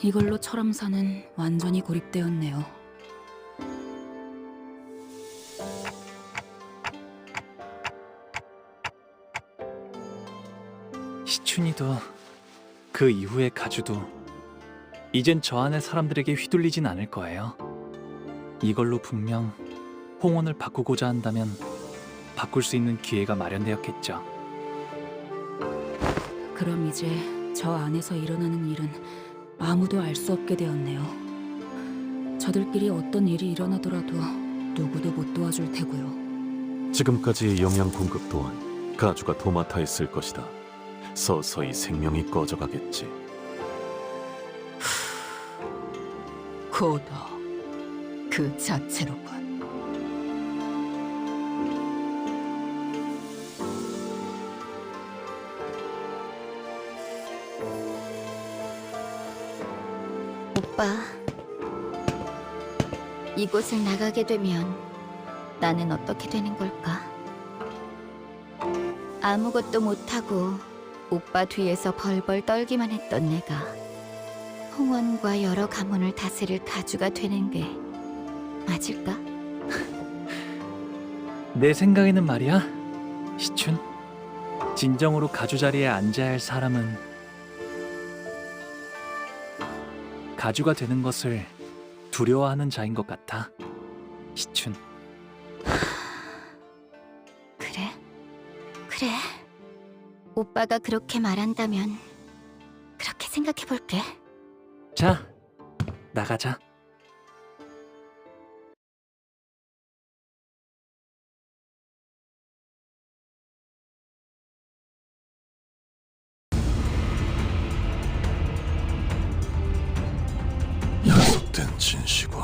이걸로 철암사는 완전히 고립되었네요. 시춘이도 그 이후의 가주도 이젠 저 안의 사람들에게 휘둘리진 않을 거예요. 이걸로 분명 홍원을 바꾸고자 한다면 바꿀 수 있는 기회가 마련되었겠죠. 그럼 이제 저 안에서 일어나는 일은 아무도 알 수 없게 되었네요. 저들끼리 어떤 일이 일어나더라도 누구도 못 도와줄 테고요. 지금까지의 영양 공급 또한 가주가 도맡아 했을 것이다. 서서히 생명이 꺼져가겠지. 고도 그 자체로군. 오빠, 이곳을 나가게 되면 나는 어떻게 되는 걸까? 아무것도 못하고 오빠 뒤에서 벌벌 떨기만 했던 내가 홍원과 여러 가문을 다스릴 가주가 되는 게 맞을까? 내 생각에는 말이야, 시춘. 진정으로 가주 자리에 앉아야 할 사람은 가주가 되는 것을 두려워하는 자인 것 같아, 시춘. 그래. 오빠가 그렇게 말한다면 그렇게 생각해 볼게. 자, 나가자. 약속된 진시군.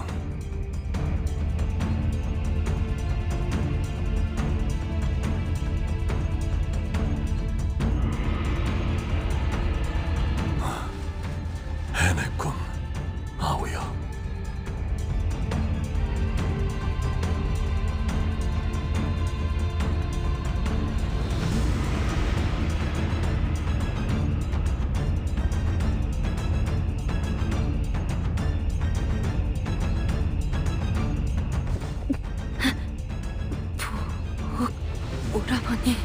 해냈군, 아우야. 오라버니,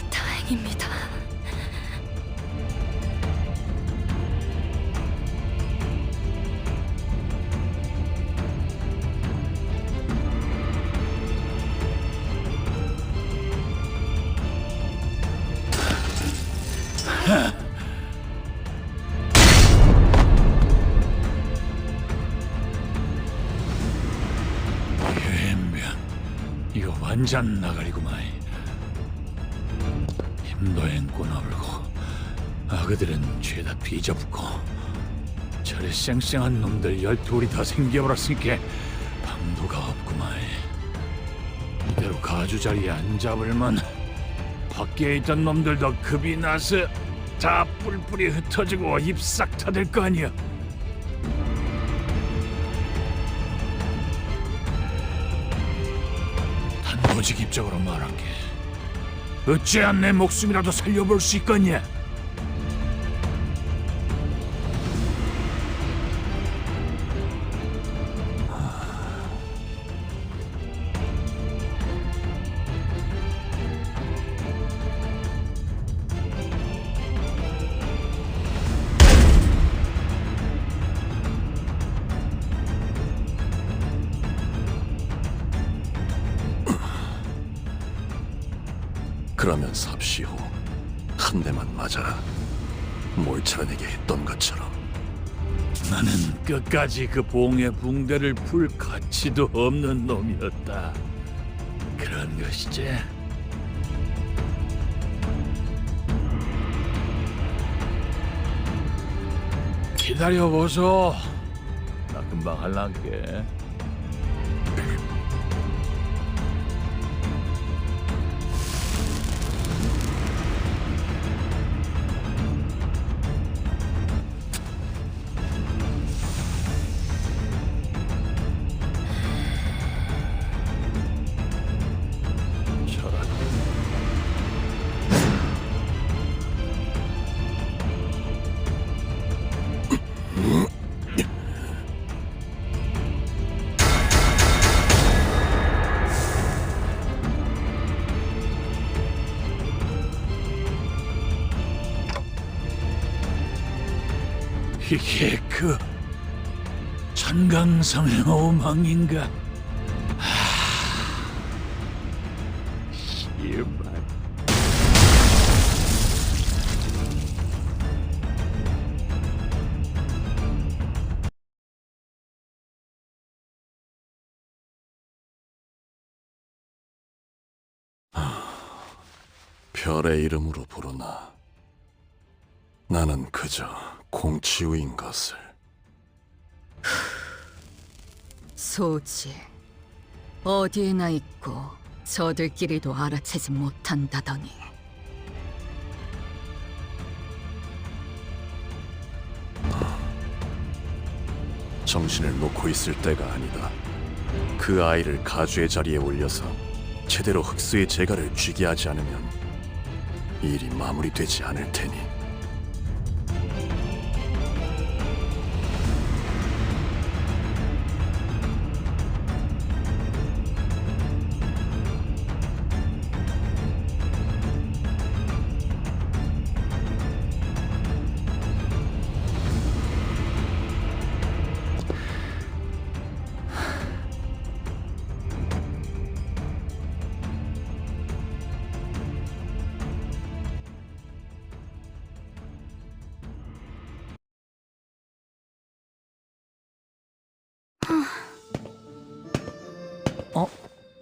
다행입니다. 이거 완전 나가리구만. 힘도 앵꼬 나불고 아그들은 죄다 뒤져붙고 저리 쌩쌩한 놈들 12이 다 생겨버렸으니까 방도가 없구만. 이대로 가주 자리에 앉아버리면 밖에 있던 놈들도 급이 나서 다 뿔뿔이 흩어지고 입 싹 타들 거 아니야. 단도직입적으로 말할게. 어찌야 내 목숨이라도 살려볼 수 있겠냐? 그러면 삽시오. 한 대만 맞아라. 몰차라에게 했던 것처럼. 나는 끝까지 그 봉의 붕대를 풀 가치도 없는 놈이었다. 그런 것이지. 기다려보소. 나 금방 할란게. 이게 그 천강성의 오망인가? 씨발. 별의 이름으로 부르나. 나는 그저 공치우인 것을. 소지, 어디에나 있고 저들끼리도 알아채지 못한다더니. 정신을 놓고 있을 때가 아니다. 그 아이를 가주의 자리에 올려서 제대로 흑수의 재갈을 쥐게 하지 않으면 일이 마무리되지 않을 테니.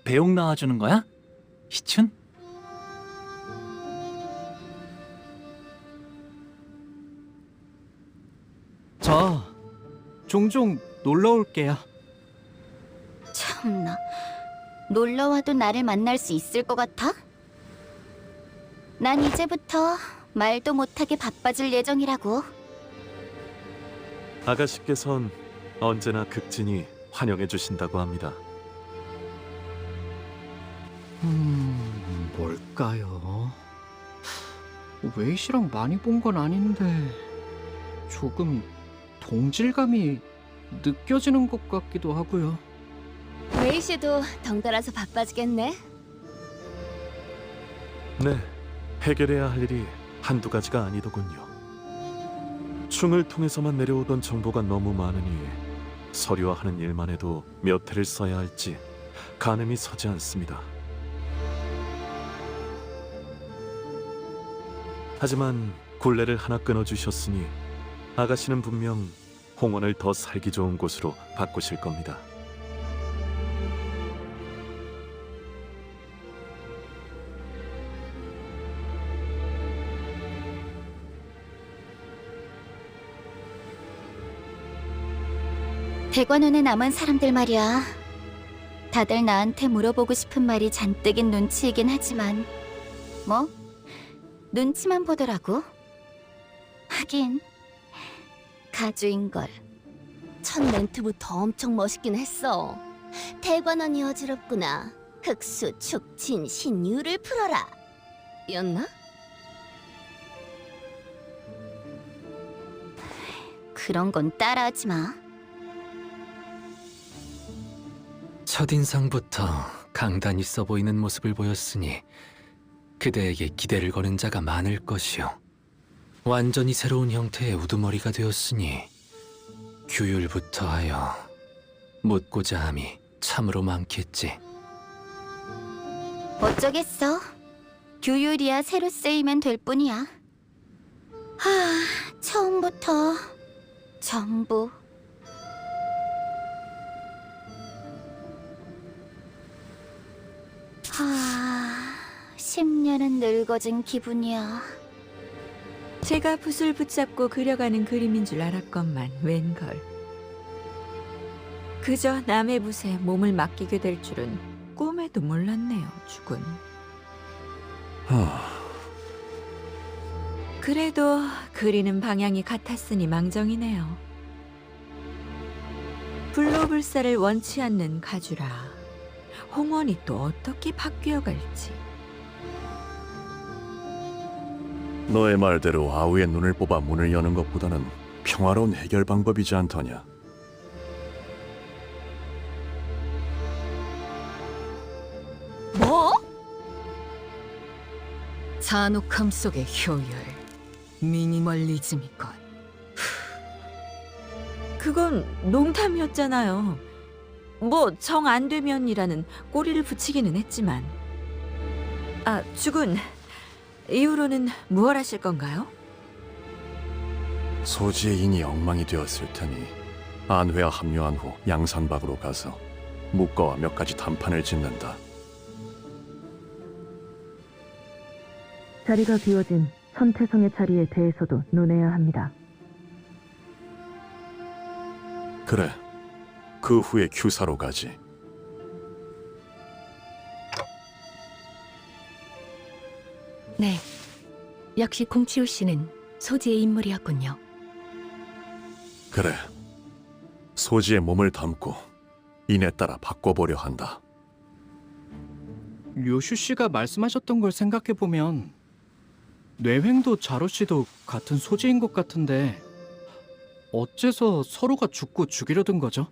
배옥 나와주는 거야? 희춘? 저 종종 놀러 올게요. 참나, 놀러와도 나를 만날 수 있을 것 같아? 난 이제부터 말도 못하게 바빠질 예정이라고. 아가씨께선 언제나 극진히 환영해 주신다고 합니다. 뭘까요? 웨이시랑 많이 본 건 아닌데 조금 동질감이 느껴지는 것 같기도 하고요. 웨이 씨도 덩달아서 바빠지겠네. 네, 해결해야 할 일이 한두 가지가 아니더군요. 충을 통해서만 내려오던 정보가 너무 많으니 서류화하는 일만 해도 몇 회를 써야 할지 가늠이 서지 않습니다. 하지만 굴레를 하나 끊어주셨으니 아가씨는 분명 홍원을 더 살기 좋은 곳으로 바꾸실 겁니다. 대관원에 남은 사람들 말이야. 다들 나한테 물어보고 싶은 말이 잔뜩인 눈치이긴 하지만 뭐 눈치만 보더라고. 하긴 가주인걸. 첫 멘트부터 엄청 멋있긴 했어. 대관원이 어지럽구나. 흑수, 축진, 신유를 풀어라. 였나? 그런 건 따라하지 마. 첫인상부터 강단 있어 보이는 모습을 보였으니 그대에게 기대를 거는 자가 많을 것이요. 완전히 새로운 형태의 우두머리가 되었으니 규율부터 하여 묻고자 함이 참으로 많겠지. 어쩌겠어. 규율이야 새로 쓰이면 될 뿐이야. 처음부터 전부. 하, 10년은 늙어진 기분이야. 제가 붓을 붙잡고 그려가는 그림인 줄 알았건만 웬걸. 그저 남의 붓에 몸을 맡기게 될 줄은 꿈에도 몰랐네요, 주군. 그래도 그리는 방향이 같았으니 망정이네요. 불로불사를 원치 않는 가주라. 홍원이 또 어떻게 바뀌어갈지. 너의 말대로 아우의 눈을 뽑아 문을 여는 것보다는 평화로운 해결 방법이지 않더냐. 뭐? 잔혹함 속의 효율, 미니멀리즘이건. 그건 농담이었잖아요. 뭐 정 안 되면이라는 꼬리를 붙이기는 했지만. 아, 주군. 이후로는 무얼 하실 건가요? 소지의 인이 엉망이 되었을 테니 안회와 합류한 후 양산박으로 가서 묵과와 몇 가지 단판을 짓는다. 자리가 비워진 천태성의 자리에 대해서도 논해야 합니다. 그래, 그 후에 규사로 가지. 네, 역시 공치우 씨는 소지의 인물이었군요. 그래, 소지의 몸을 담고 인에 따라 바꿔보려 한다. 류슈 씨가 말씀하셨던 걸 생각해 보면 뇌횡도 자로 씨도 같은 소지인 것 같은데 어째서 서로가 죽고 죽이려던 거죠?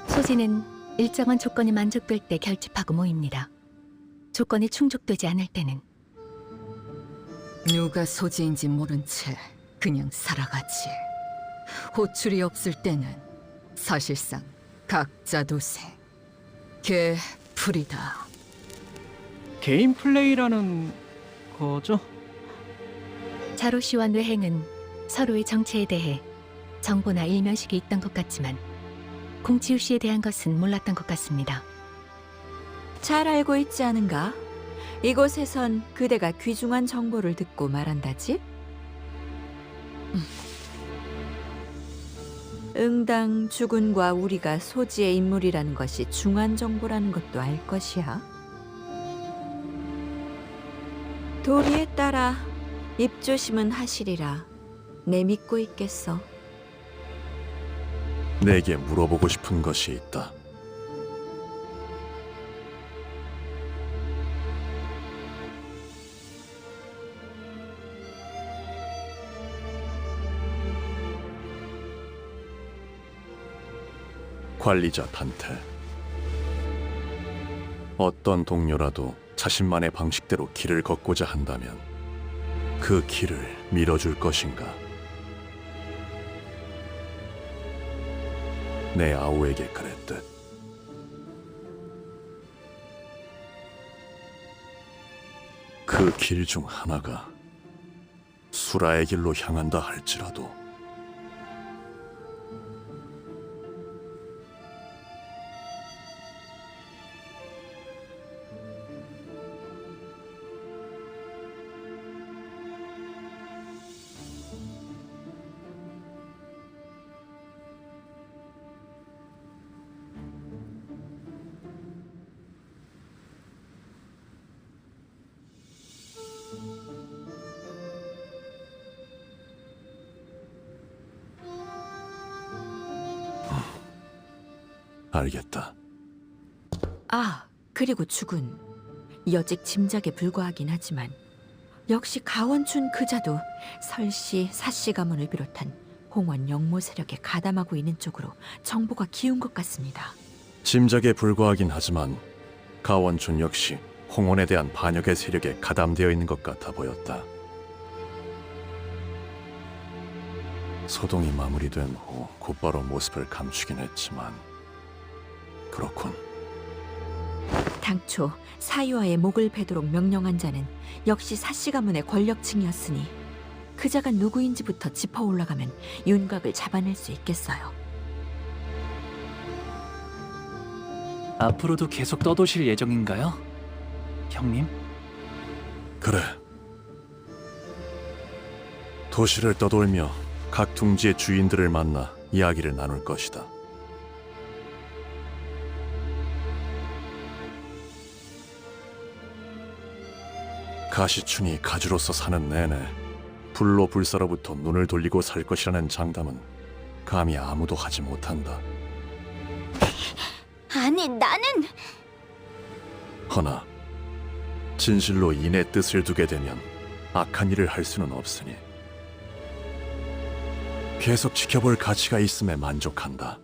소지는 일정한 조건이 만족될 때 결집하고 모입니다. 조건이 충족되지 않을 때는 누가 소지인지 모른 채 그냥 살아가지. 호출이 없을 때는 사실상 각자 도생. 개풀이다. 개인 플레이라는 거죠? 자로 씨와 뇌행은 서로의 정체에 대해 정보나 일면식이 있던 것 같지만 공치우 씨에 대한 것은 몰랐던 것 같습니다. 잘 알고 있지 않은가? 이곳에선 그대가 귀중한 정보를 듣고 말한다지? 응당 주군과 우리가 소지의 인물이라는 것이 중한 정보라는 것도 알 것이야. 도리에 따라 입조심은 하시리라. 내 믿고 있겠어. 내게 물어보고 싶은 것이 있다. 관리자 단테. 어떤 동료라도 자신만의 방식대로 길을 걷고자 한다면 그 길을 밀어줄 것인가? 내 아우에게 그랬듯. 그 길 중 하나가 수라의 길로 향한다 할지라도 알겠다. 아, 그리고 주군. 여직 짐작에 불과하긴 하지만 역시 가원춘 그자도 설씨, 사씨 가문을 비롯한 홍원 영모 세력에 가담하고 있는 쪽으로 정보가 기운 것 같습니다. 짐작에 불과하긴 하지만 가원춘 역시 홍원에 대한 반역의 세력에 가담되어 있는 것 같아 보였다. 소동이 마무리된 후 곧바로 모습을 감추긴 했지만 그렇군. 당초 사유아의 목을 베도록 명령한 자는 역시 사씨 가문의 권력층이었으니 그자가 누구인지부터 짚어 올라가면 윤곽을 잡아낼 수 있겠어요. 앞으로도 계속 떠도실 예정인가요? 형님? 그래. 도시를 떠돌며 각 둥지의 주인들을 만나 이야기를 나눌 것이다. 가시춘이 가주로서 사는 내내 불로 불사로부터 눈을 돌리고 살 것이라는 장담은 감히 아무도 하지 못한다. 아니, 나는... 허나 진실로 인의 뜻을 두게 되면 악한 일을 할 수는 없으니 계속 지켜볼 가치가 있음에 만족한다.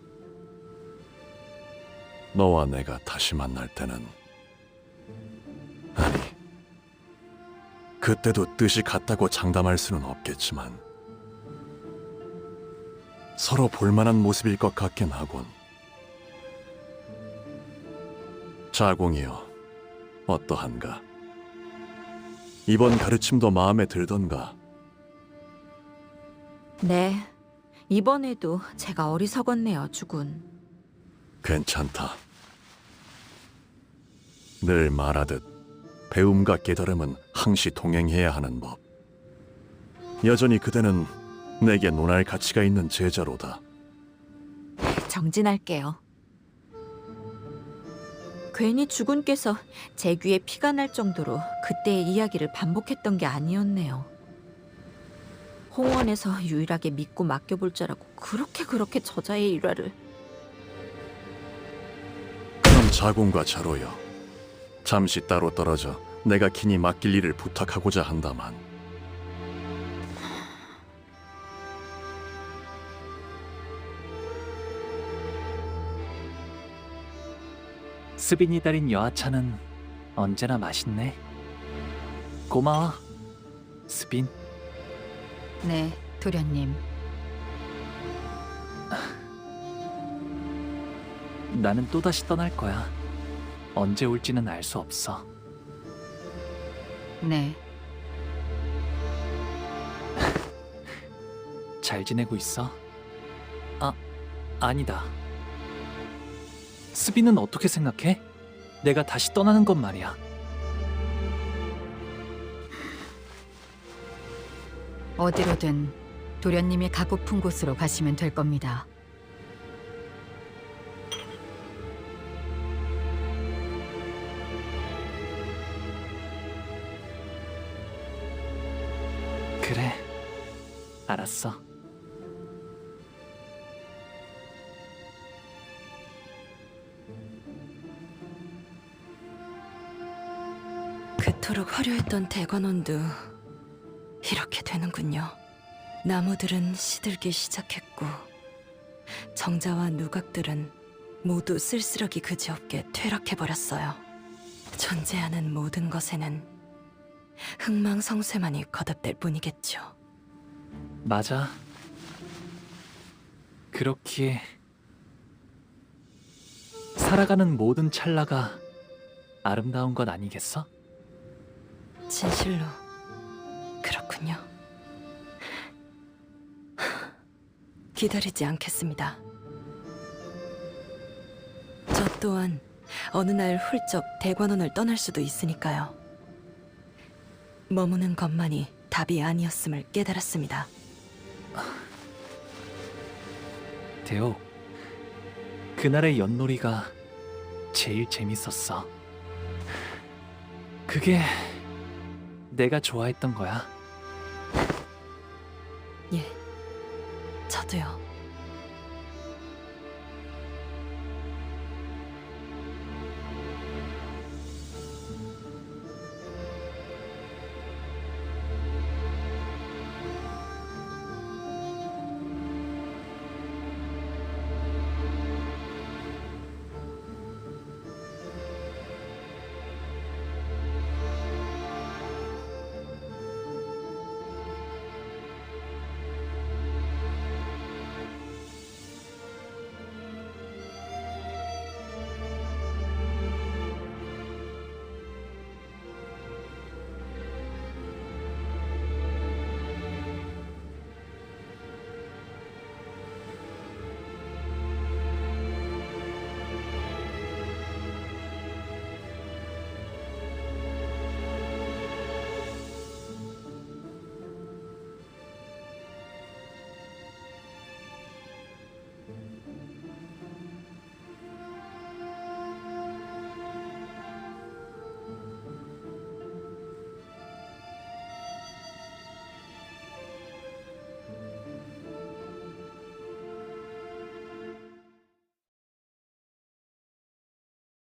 너와 내가 다시 만날 때는 아니, 그때도 뜻이 같다고 장담할 수는 없겠지만 서로 볼만한 모습일 것 같긴 하군. 자공이여, 어떠한가? 이번 가르침도 마음에 들던가? 네, 이번에도 제가 어리석었네요, 주군. 괜찮다. 늘 말하듯 배움과 깨달음은 항시 동행해야 하는 법. 여전히 그대는 내게 논할 가치가 있는 제자로다. 정진할게요. 괜히 주군께서 제 귀에 피가 날 정도로 그때의 이야기를 반복했던 게 아니었네요. 홍원에서 유일하게 믿고 맡겨볼 자라고 그렇게 저자의 일화를. 그럼 자공과 자로여, 잠시 따로 떨어져 내가 긴히 맡길 일을 부탁하고자 한다만. 스빈이 달인 여하차는 언제나 맛있네. 고마워, 스빈. 네, 도련님. 나는 또다시 떠날 거야. 언제 올지는 알 수 없어. 네, 잘 지내고 있어? 아니다. 스빈은 어떻게 생각해? 내가 다시 떠나는 건 말이야. 어디로든 도련님이 가고픈 곳으로 가시면 될 겁니다. 그래, 알았어. 그토록 화려했던 대관원도 이렇게 되는군요. 나무들은 시들기 시작했고 정자와 누각들은 모두 쓸쓸하기 그지없게 퇴락해버렸어요. 존재하는 모든 것에는 흥망성쇠만이 거듭될 뿐이겠죠. 맞아. 그렇기에 살아가는 모든 찰나가 아름다운 것 아니겠어? 진실로 그렇군요. 기다리지 않겠습니다. 저 또한 어느 날 훌쩍 대관원을 떠날 수도 있으니까요. 머무는 것만이 답이 아니었음을 깨달았습니다. 대호, 그날의 윷놀이가 제일 재밌었어. 그게 내가 좋아했던 거야. 예, 저도요.